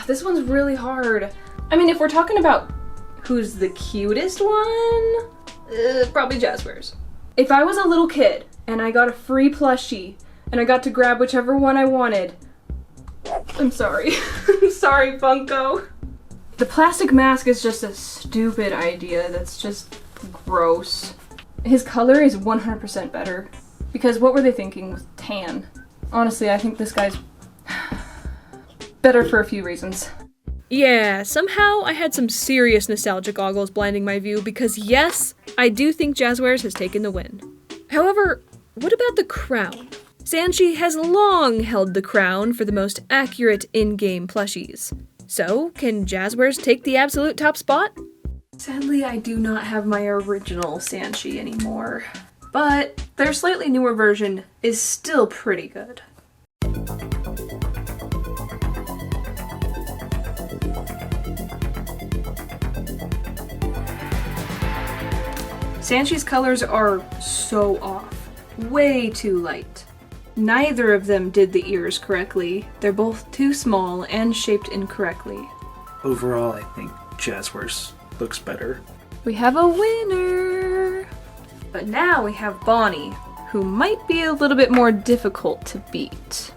This one's really hard. I mean, if we're talking about who's the cutest one, probably Jazwares. If I was a little kid and I got a free plushie and I got to grab whichever one I wanted, I'm sorry. I'm sorry, Funko. The plastic mask is just a stupid idea that's just gross. His color is 100% better. Because what were they thinking with tan? Honestly, I think this guy's better for a few reasons. Yeah, somehow I had some serious nostalgia goggles blinding my view because yes, I do think Jazwares has taken the win. However, what about the crown? Sanchi has long held the crown for the most accurate in-game plushies. So, can Jazwares take the absolute top spot? Sadly, I do not have my original Sanchi anymore. But their slightly newer version is still pretty good. Sanchi's colors are so off. Way too light. Neither of them did the ears correctly. They're both too small and shaped incorrectly. Overall, I think Jazwares looks better. We have a winner! But now we have Bonnie, who might be a little bit more difficult to beat.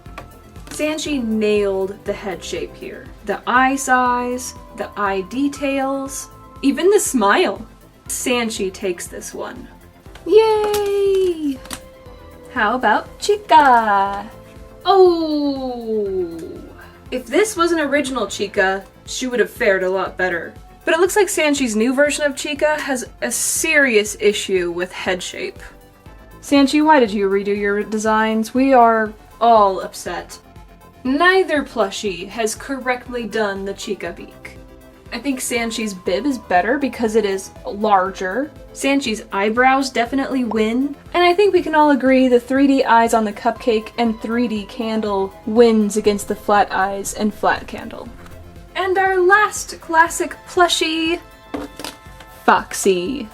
Sanchi nailed the head shape here. The eye size, the eye details, even the smile. Sanchi takes this one. Yay! How about Chica? Oh! If this was an original Chica, she would have fared a lot better. But it looks like Sanchi's new version of Chica has a serious issue with head shape. Sanchi, why did you redo your designs? We are all upset. Neither plushie has correctly done the Chica beak. I think Sanshi's bib is better because it is larger. Sanshi's eyebrows definitely win. And I think we can all agree the 3D eyes on the cupcake and 3D candle wins against the flat eyes and flat candle. And our last classic plushie, Foxy.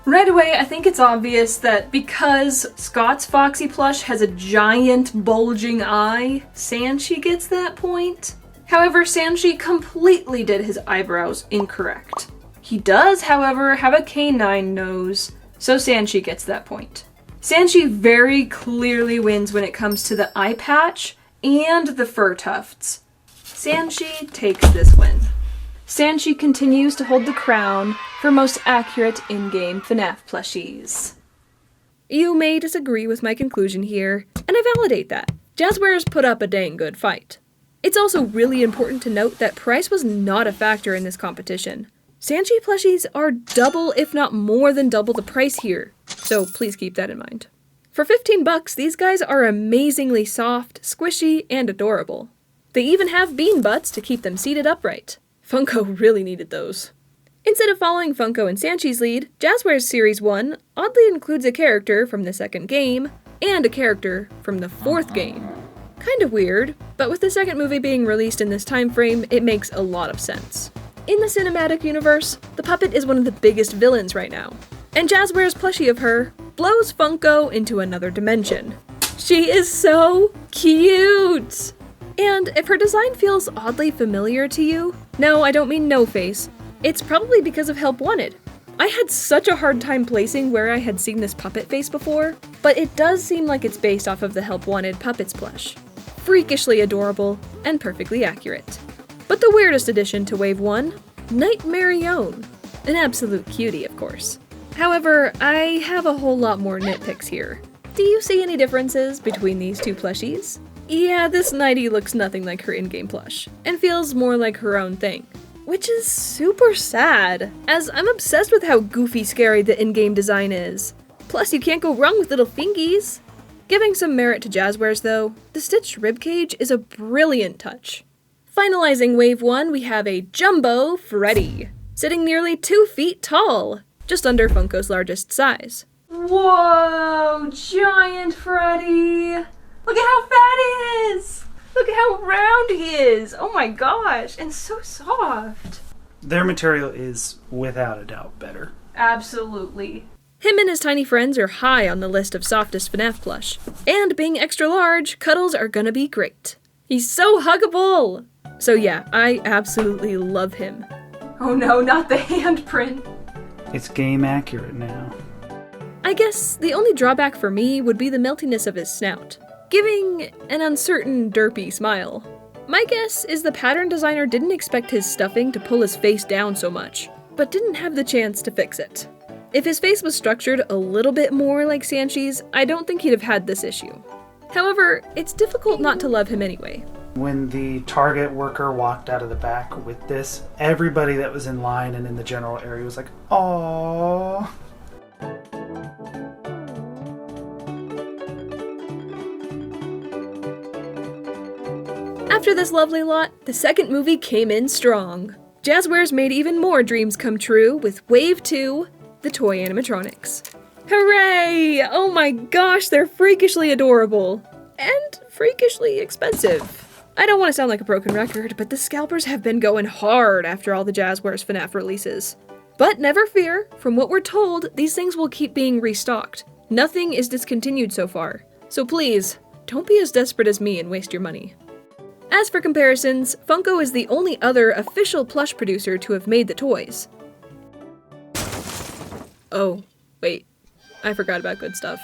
Right away, I think it's obvious that because Scott's Foxy plush has a giant bulging eye, Sanshi gets that point. However, Sanshi completely did his eyebrows incorrect. He does, however, have a canine nose, so Sanshi gets that point. Sanshi very clearly wins when it comes to the eye patch and the fur tufts. Sanshi takes this win. Sanshi continues to hold the crown for most accurate in-game FNaF plushies. You may disagree with my conclusion here, and I validate that. Jazwares put up a dang good fight. It's also really important to note that price was not a factor in this competition. Sanshi plushies are double, if not more than double the price here, so please keep that in mind. For $15, these guys are amazingly soft, squishy, and adorable. They even have bean butts to keep them seated upright. Funko really needed those. Instead of following Funko and Sanshi's lead, Jazwares Series 1 oddly includes a character from the second game, and a character from the fourth game. Kind of weird, but with the second movie being released in this time frame, it makes a lot of sense. In the cinematic universe, the puppet is one of the biggest villains right now, and Jazwares' plushie of her blows Funko into another dimension. She is so cute! And if her design feels oddly familiar to you, no, I don't mean no face, it's probably because of Help Wanted. I had such a hard time placing where I had seen this puppet face before, but it does seem like it's based off of the Help Wanted Puppets plush. Freakishly adorable and perfectly accurate. But the weirdest addition to Wave 1, Nightmarion. An absolute cutie, of course. However, I have a whole lot more nitpicks here. Do you see any differences between these two plushies? Yeah, this Nighty looks nothing like her in-game plush, and feels more like her own thing. Which is super sad, as I'm obsessed with how goofy scary the in-game design is. Plus, you can't go wrong with little fingies. Giving some merit to Jazwares though, the stitched ribcage is a brilliant touch. Finalizing Wave 1, we have a Jumbo Freddy, sitting nearly 2 feet tall, just under Funko's largest size. Whoa, giant Freddy! Look at how fat he is! Look at how round he is! Oh my gosh, and so soft. Their material is, without a doubt, better. Absolutely. Him and his tiny friends are high on the list of softest FNaF plush. And being extra large, cuddles are gonna be great. He's so huggable! So yeah, I absolutely love him. Oh no, not the handprint. It's game accurate now. I guess the only drawback for me would be the meltiness of his snout, giving an uncertain, derpy smile. My guess is the pattern designer didn't expect his stuffing to pull his face down so much, but didn't have the chance to fix it. If his face was structured a little bit more like Sanshi's, I don't think he'd have had this issue. However, it's difficult not to love him anyway. When the Target worker walked out of the back with this, everybody that was in line and in the general area was like, "Aww." After this lovely lot, the second movie came in strong. Jazwares made even more dreams come true with Wave 2, the toy animatronics. Hooray! Oh my gosh, they're freakishly adorable. And freakishly expensive. I don't want to sound like a broken record, but the scalpers have been going hard after all the Jazwares FNaF releases. But never fear, from what we're told, these things will keep being restocked. Nothing is discontinued so far. So please, don't be as desperate as me and waste your money. As for comparisons, Funko is the only other official plush producer to have made the toys. Oh, wait. I forgot about Good Stuff.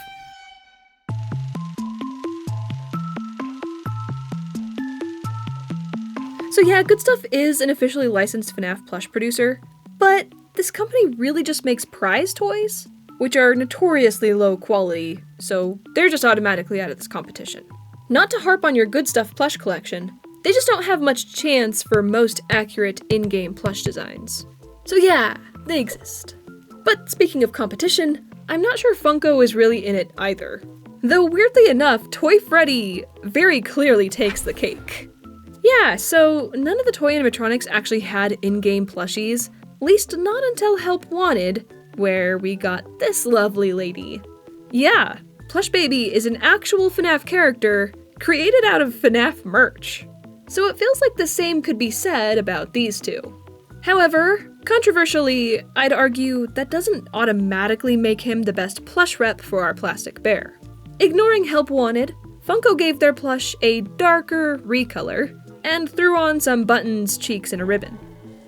So yeah, Good Stuff is an officially licensed FNaF plush producer, but this company really just makes prize toys, which are notoriously low quality, so they're just automatically out of this competition. Not to harp on your Good Stuff plush collection, they just don't have much chance for most accurate in-game plush designs. So yeah, they exist. But speaking of competition, I'm not sure Funko is really in it either. Though weirdly enough, Toy Freddy very clearly takes the cake. Yeah, so none of the toy animatronics actually had in-game plushies, at least not until Help Wanted, where we got this lovely lady. Yeah, Plush Baby is an actual FNaF character created out of FNaF merch. So it feels like the same could be said about these two. However, controversially, I'd argue that doesn't automatically make him the best plush rep for our plastic bear. Ignoring Help Wanted, Funko gave their plush a darker recolor and threw on some buttons, cheeks, and a ribbon.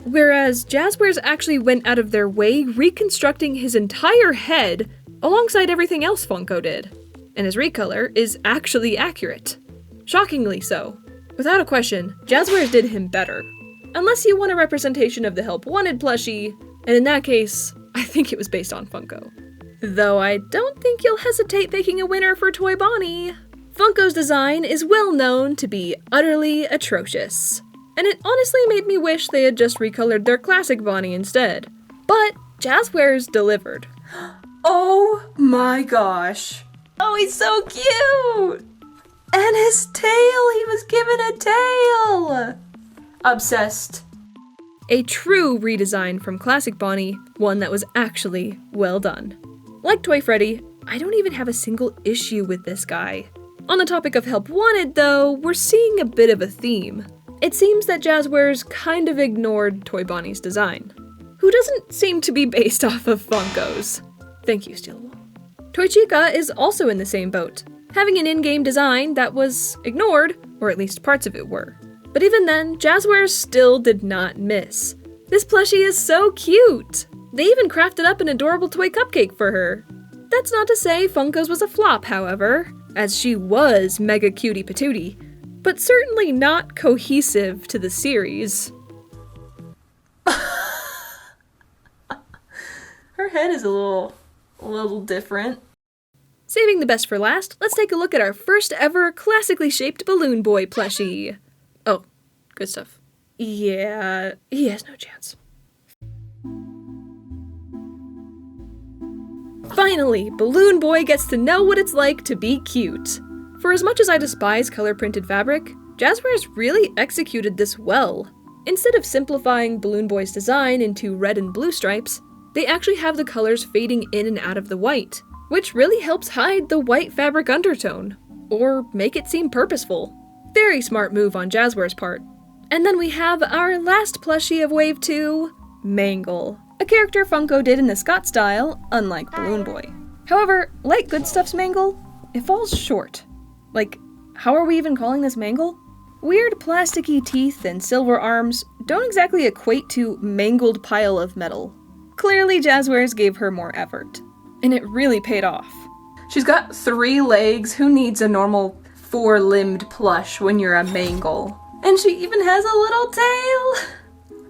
Whereas Jazwares actually went out of their way reconstructing his entire head alongside everything else Funko did. And his recolor is actually accurate. Shockingly so. Without a question, Jazwares did him better. Unless you want a representation of the Help Wanted plushie, and in that case, I think it was based on Funko. Though I don't think you'll hesitate picking a winner for Toy Bonnie. Funko's design is well known to be utterly atrocious, and it honestly made me wish they had just recolored their classic Bonnie instead. But Jazwares delivered. Oh my gosh. Oh, he's so cute! And his tail, he was given a tail! Obsessed. A true redesign from classic Bonnie, one that was actually well done. Like Toy Freddy, I don't even have a single issue with this guy. On the topic of Help Wanted, though, we're seeing a bit of a theme. It seems that Jazwares kind of ignored Toy Bonnie's design, who doesn't seem to be based off of Funko's. Thank you, Steelwall. Toy Chica is also in the same boat, having an in-game design that was ignored, or at least parts of it were. But even then, Jazwares still did not miss. This plushie is so cute! They even crafted up an adorable toy cupcake for her. That's not to say Funko's was a flop, however, as she was mega cutie patootie, but certainly not cohesive to the series. Her head is a little different. Saving the best for last, let's take a look at our first ever classically shaped Balloon Boy plushie. Oh, good stuff. Yeah, he has no chance. Finally, Balloon Boy gets to know what it's like to be cute. For as much as I despise color-printed fabric, Jazwares really executed this well. Instead of simplifying Balloon Boy's design into red and blue stripes, they actually have the colors fading in and out of the white, which really helps hide the white fabric undertone, or make it seem purposeful. Very smart move on Jazwares' part. And then we have our last plushie of Wave 2, Mangle, a character Funko did in the Scott style, unlike Balloon Boy. However, like Good Stuff's Mangle, it falls short. Like, how are we even calling this Mangle? Weird plasticky teeth and silver arms don't exactly equate to mangled pile of metal. Clearly Jazwares gave her more effort. And it really paid off. She's got 3 legs. Who needs a normal 4-limbed plush when you're a Mangle? And she even has a little tail!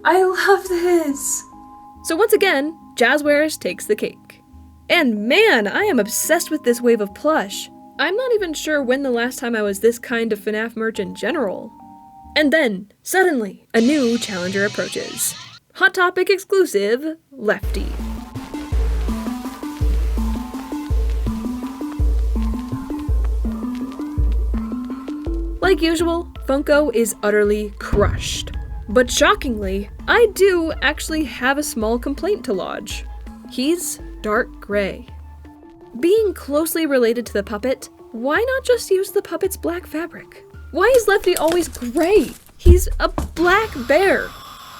I love this! So once again, Jazwares takes the cake. And man, I am obsessed with this wave of plush. I'm not even sure when the last time I was this kind of FNaF merch in general. And then, suddenly, a new challenger approaches. Hot Topic exclusive, Lefty. Like usual, Funko is utterly crushed. But shockingly, I do actually have a small complaint to lodge. He's dark gray. Being closely related to the puppet, why not just use the puppet's black fabric? Why is Lefty always gray? He's a black bear.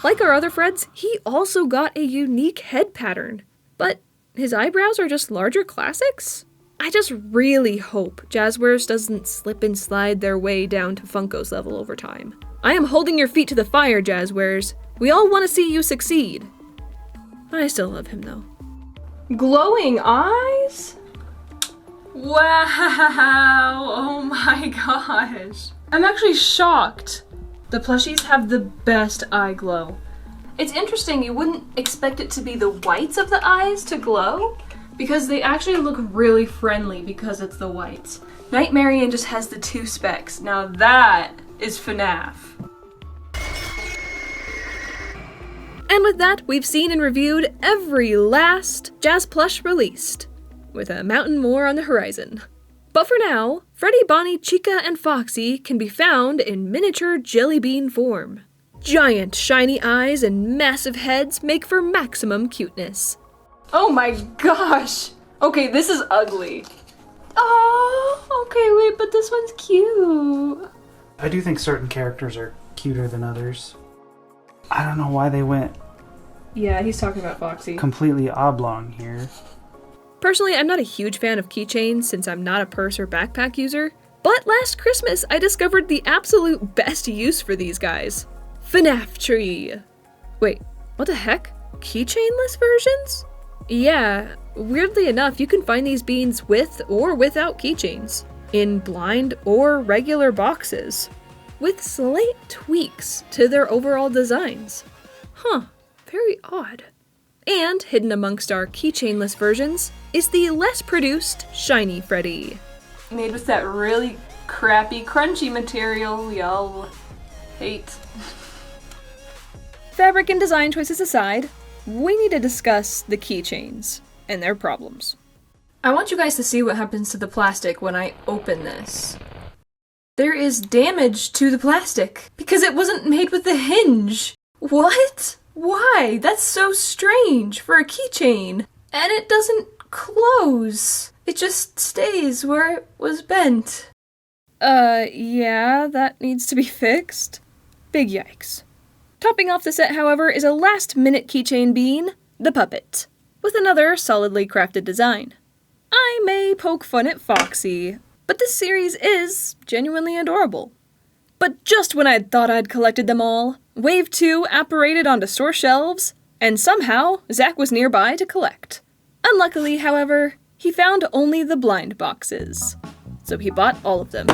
Like our other Freds, he also got a unique head pattern. But his eyebrows are just larger classics? I just really hope Jazwares doesn't slip and slide their way down to Funko's level over time. I am holding your feet to the fire, Jazwares. We all want to see you succeed. I still love him though. Glowing eyes? Wow! Oh my gosh. I'm actually shocked. The plushies have the best eye glow. It's interesting, you wouldn't expect it to be the whites of the eyes to glow, because they actually look really friendly because it's the whites. Nightmarian just has the 2 specks. Now that is FNaF. And with that, we've seen and reviewed every last Jazz plush released, with a mountain more on the horizon. But for now, Freddy, Bonnie, Chica, and Foxy can be found in miniature jelly bean form. Giant shiny eyes and massive heads make for maximum cuteness. Oh my gosh! Okay, this is ugly. Oh, okay, wait, but this one's cute. I do think certain characters are cuter than others. I don't know why they went Yeah, he's talking about Foxy. completely oblong here. Personally, I'm not a huge fan of keychains since I'm not a purse or backpack user, but last Christmas I discovered the absolute best use for these guys. FNaF tree. Wait, what the heck? Keychainless versions? Yeah, weirdly enough, you can find these beans with or without keychains, in blind or regular boxes, with slight tweaks to their overall designs. Huh, very odd. And hidden amongst our keychainless versions is the less produced Shiny Freddy. Made with that really crappy crunchy material y'all hate. Fabric and design choices aside, we need to discuss the keychains and their problems. I want you guys to see what happens to the plastic when I open this. There is damage to the plastic because it wasn't made with the hinge. What? Why? That's so strange for a keychain. And it doesn't close. It just stays where it was bent. Yeah, that needs to be fixed. Big yikes. Topping off the set, however, is a last-minute keychain bean, the puppet, with another solidly crafted design. I may poke fun at Foxy, but this series is genuinely adorable. But just when I'd thought I'd collected them all, Wave 2 apparated onto store shelves, and somehow Zach was nearby to collect. Unluckily, however, he found only the blind boxes, so he bought all of them.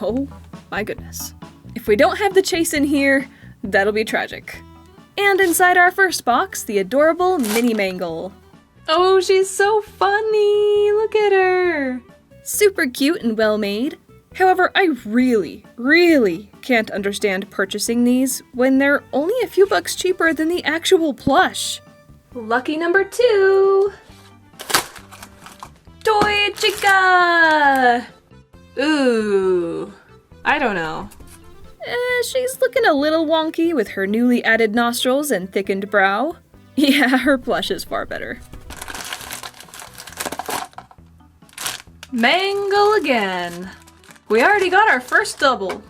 Oh my goodness. If we don't have the chase in here, that'll be tragic. And inside our first box, the adorable Mini Mangle. Oh, she's so funny! Look at her! Super cute and well made. However, I really can't understand purchasing these when they're only a few bucks cheaper than the actual plush. Lucky number 2! Toy Chica! Ooh, I don't know. She's looking a little wonky with her newly added nostrils and thickened brow. Yeah, her plush is far better. Mangle again. We already got our first double.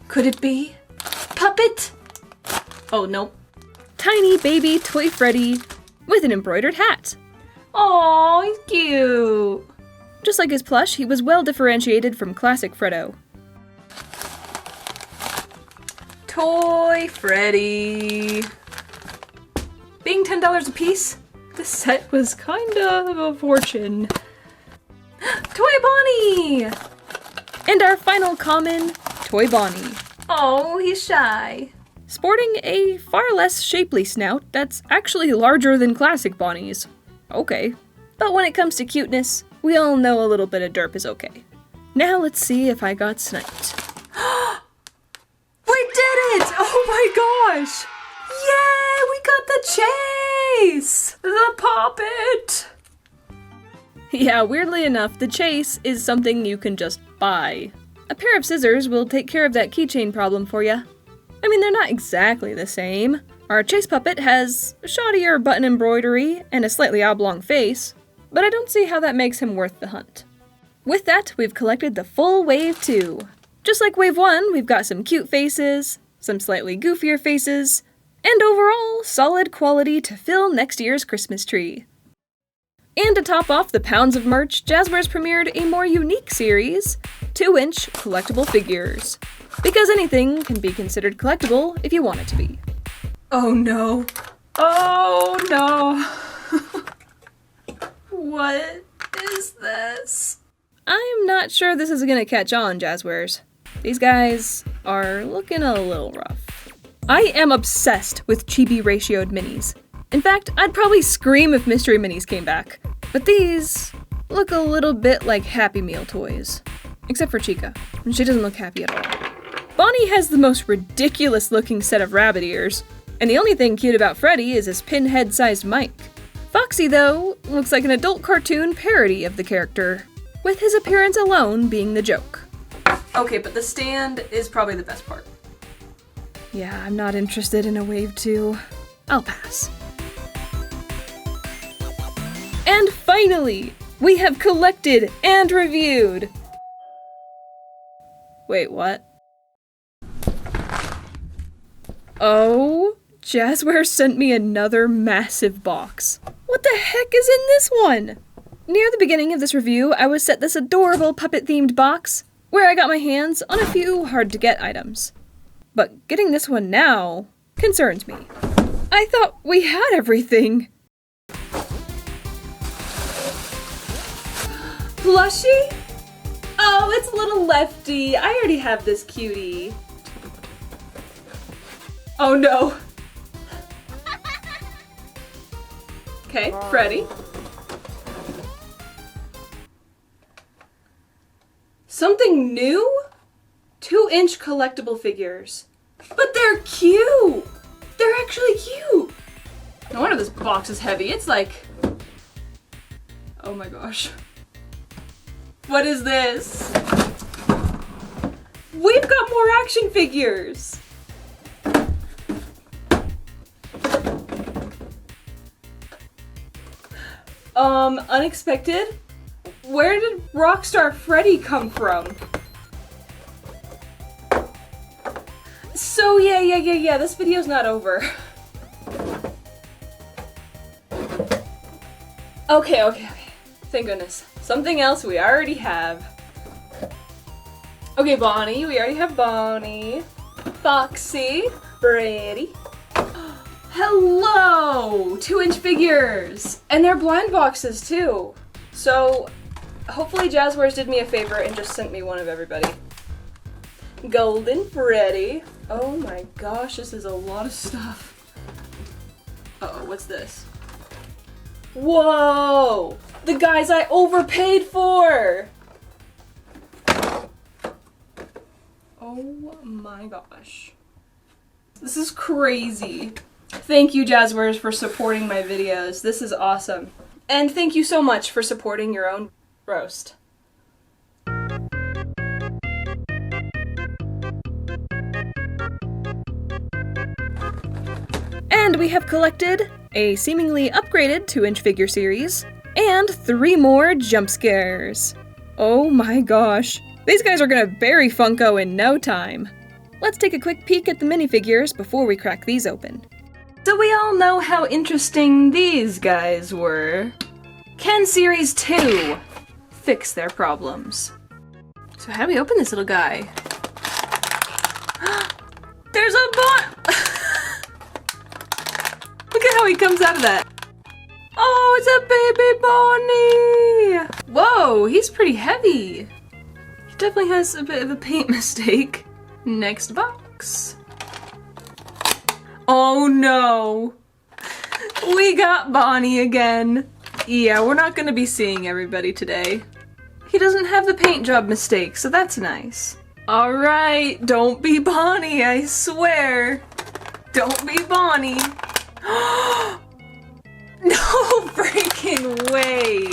Could it be? Puppet? Oh, nope. Tiny baby toy Freddy with an embroidered hat. Aw, he's cute. Just like his plush, he was well differentiated from classic Freddo. Toy Freddy. Being $10 a piece, this set was kind of a fortune. Toy Bonnie! And our final common, Toy Bonnie. Oh, he's shy. Sporting a far less shapely snout that's actually larger than classic Bonnie's. Okay. But when it comes to cuteness, we all know a little bit of derp is okay. Now let's see if I got sniped. We did it! Oh my gosh! Yay! We got the chase! The puppet! Yeah, weirdly enough, the chase is something you can just buy. A pair of scissors will take care of that keychain problem for you. I mean, they're not exactly the same. Our chase puppet has shoddier button embroidery and a slightly oblong face, but I don't see how that makes him worth the hunt. With that, we've collected the full Wave 2. Just like Wave 1, we've got some cute faces, some slightly goofier faces, and overall, solid quality to fill next year's Christmas tree. And to top off the pounds of merch, Jazwares premiered a more unique series, 2-inch collectible figures. Because anything can be considered collectible if you want it to be. Oh no. Oh no. What is this? I'm not sure this is gonna catch on, Jazwares. These guys are looking a little rough. I am obsessed with chibi ratioed minis. In fact, I'd probably scream if mystery minis came back. But these look a little bit like Happy Meal toys. Except for Chica. She doesn't look happy at all. Bonnie has the most ridiculous looking set of rabbit ears. And the only thing cute about Freddy is his pinhead-sized mic. Foxy, though, looks like an adult cartoon parody of the character, with his appearance alone being the joke. Okay, but the stand is probably the best part. Yeah, I'm not interested in a wave 2. I'll pass. And finally, we have collected and reviewed. Wait, what? Oh, Jazwares sent me another massive box. What the heck is in this one? Near the beginning of this review, I was set this adorable puppet-themed box, where I got my hands on a few hard-to-get items. But getting this one now concerns me. I thought we had everything. Plushy? Oh, it's little Lefty. I already have this cutie. Oh no. Okay, Freddy. Something new? 2-inch collectible figures. But they're cute! They're actually cute! No wonder this box is heavy. It's like... oh my gosh. What is this? We've got more action figures! Unexpected? Where did Rockstar Freddy come from? So yeah, this video's not over. Okay. Thank goodness. Something else we already have. Okay, Bonnie, we already have Bonnie. Foxy, Freddy. Hello! 2-inch figures! And they're blind boxes too. So, hopefully Jazwares did me a favor and just sent me one of everybody. Golden Freddy. Oh my gosh, this is a lot of stuff. Uh-oh, what's this? Whoa! The guys I overpaid for! Oh my gosh. This is crazy. Thank you, Jazwares, for supporting my videos. This is awesome. And thank you so much for supporting your own roast. And we have collected a seemingly upgraded 2-inch figure series, and 3 more jump scares. Oh my gosh. These guys are gonna bury Funko in no time. Let's take a quick peek at the minifigures before we crack these open. So we all know how interesting these guys were. Can Series 2 fix their problems? So how do we open this little guy? There's a Look at how he comes out of that. Oh, it's a baby Bonnie! Whoa, he's pretty heavy. He definitely has a bit of a paint mistake. Next box. Oh no! We got Bonnie again. Yeah, we're not gonna be seeing everybody today. He doesn't have the paint job mistake, so that's nice. Alright, don't be Bonnie, I swear. Don't be Bonnie. No freaking way!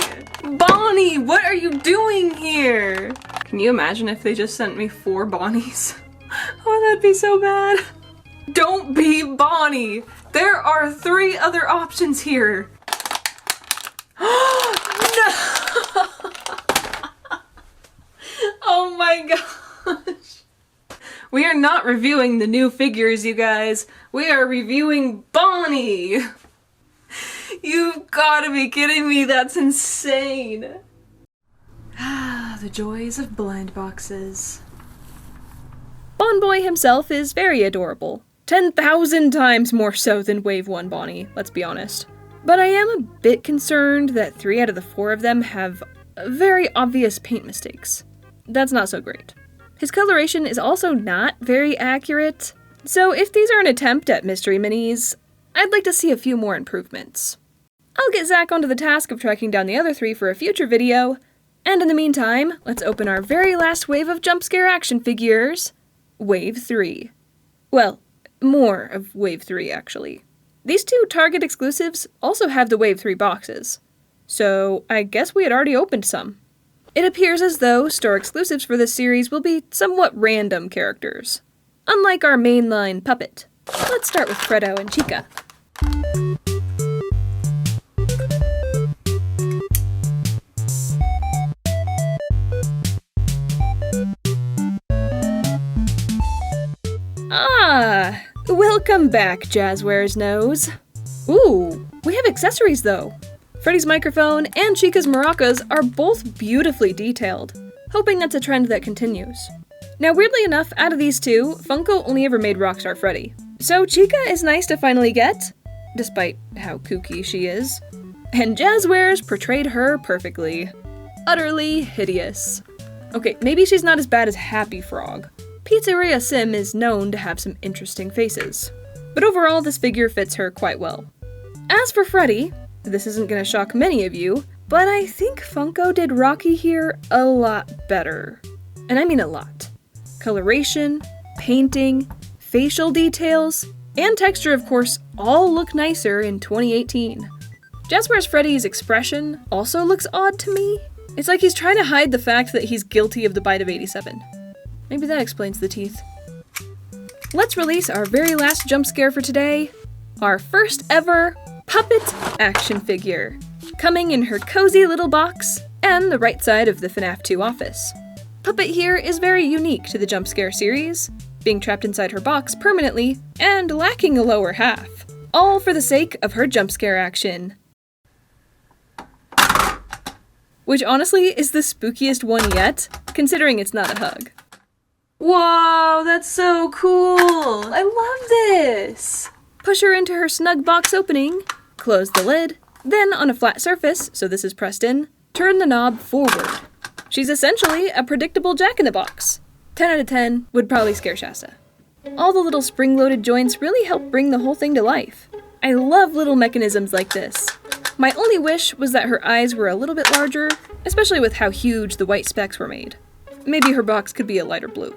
Bonnie, what are you doing here? Can you imagine if they just sent me 4 Bonnies? Oh, that'd be so bad. Don't be Bonnie! There are 3 other options here. No! Oh my gosh. We are not reviewing the new figures, you guys. We are reviewing Bonnie! You've gotta be kidding me, that's insane. Ah, the joys of blind boxes. Bon Boy himself is very adorable. 10,000 times more so than Wave 1 Bonnie, let's be honest. But I am a bit concerned that 3 out of the 4 of them have very obvious paint mistakes. That's not so great. His coloration is also not very accurate, so if these are an attempt at mystery minis, I'd like to see a few more improvements. I'll get Zach onto the task of tracking down the other 3 for a future video, and in the meantime, let's open our very last wave of jump scare action figures, Wave 3. Well, more of Wave 3, actually. These two Target exclusives also have the Wave 3 boxes, so I guess we had already opened some. It appears as though store exclusives for this series will be somewhat random characters, unlike our mainline puppet. Let's start with Freddo and Chica. Ah, welcome back, Jazwares Nose. Ooh, we have accessories though. Freddy's microphone and Chica's maracas are both beautifully detailed, hoping that's a trend that continues. Now weirdly enough, out of these two, Funko only ever made Rockstar Freddy. So Chica is nice to finally get, despite how kooky she is. And Jazwares portrayed her perfectly. Utterly hideous. Okay, maybe she's not as bad as Happy Frog. Pizzeria Sim is known to have some interesting faces. But overall, this figure fits her quite well. As for Freddy, this isn't gonna shock many of you, but I think Funko did Rocky here a lot better. And I mean a lot. Coloration, painting, facial details, and texture of course all look nicer in 2018. Jazwares Freddy's expression also looks odd to me. It's like he's trying to hide the fact that he's guilty of the bite of 87. Maybe that explains the teeth. Let's release our very last jump scare for today. Our first ever puppet action figure. Coming in her cozy little box and the right side of the FNaF 2 office. Puppet here is very unique to the jump scare series, being trapped inside her box permanently and lacking a lower half. All for the sake of her jump scare action. Which honestly is the spookiest one yet, considering it's not a hug. Whoa, that's so cool! I love this! Push her into her snug box opening, close the lid, then on a flat surface, so this is pressed in, turn the knob forward. She's essentially a predictable Jack-in-the-Box. 10 out of 10 would probably scare Shasta. All the little spring-loaded joints really help bring the whole thing to life. I love little mechanisms like this. My only wish was that her eyes were a little bit larger, especially with how huge the white specks were made. Maybe her box could be a lighter blue.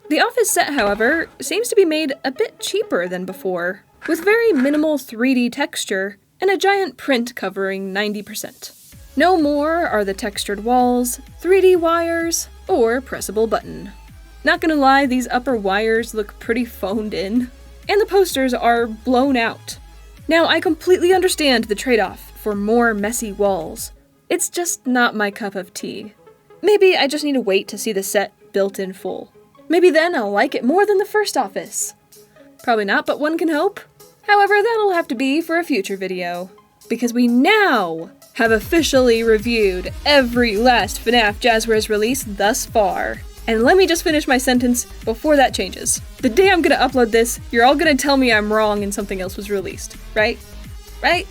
The office set, however, seems to be made a bit cheaper than before, with very minimal 3D texture and a giant print covering 90%. No more are the textured walls, 3D wires, or pressable button. Not gonna lie, these upper wires look pretty phoned in, and the posters are blown out. Now, I completely understand the trade-off for more messy walls. It's just not my cup of tea. Maybe I just need to wait to see the set built in full. Maybe then I'll like it more than the first office. Probably not, but one can hope. However, that'll have to be for a future video. Because we now have officially reviewed every last FNaF Jazwares release thus far. And let me just finish my sentence before that changes. The day I'm gonna upload this, you're all gonna tell me I'm wrong and something else was released, right? Right?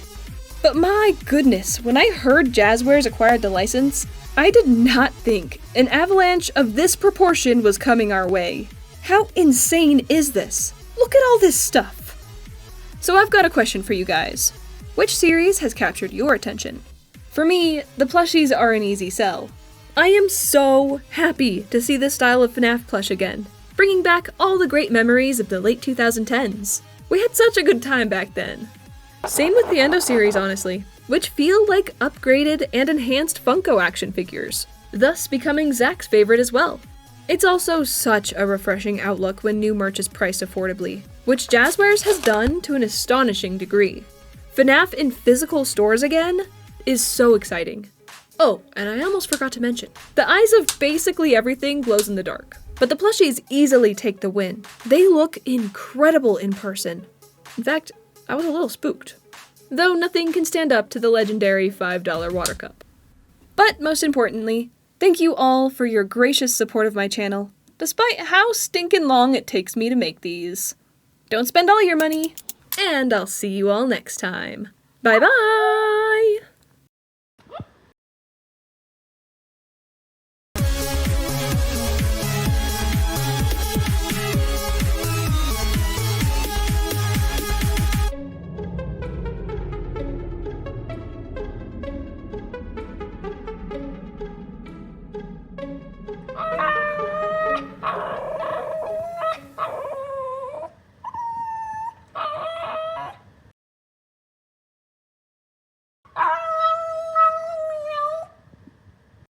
But my goodness, when I heard Jazwares acquired the license, I did not think an avalanche of this proportion was coming our way. How insane is this? Look at all this stuff. So I've got a question for you guys. Which series has captured your attention? For me, the plushies are an easy sell. I am so happy to see this style of FNaF plush again, bringing back all the great memories of the late 2010s. We had such a good time back then. Same with the Endo series, honestly, which feel like upgraded and enhanced Funko action figures, thus becoming Zach's favorite as well. It's also such a refreshing outlook when new merch is priced affordably, which Jazwares has done to an astonishing degree. FNaF in physical stores again is so exciting. Oh, and I almost forgot to mention, the eyes of basically everything glows in the dark, but the plushies easily take the win. They look incredible in person. In fact, I was a little spooked. Though nothing can stand up to the legendary $5 water cup. But most importantly, thank you all for your gracious support of my channel, despite how stinking long it takes me to make these. Don't spend all your money, and I'll see you all next time. Bye bye!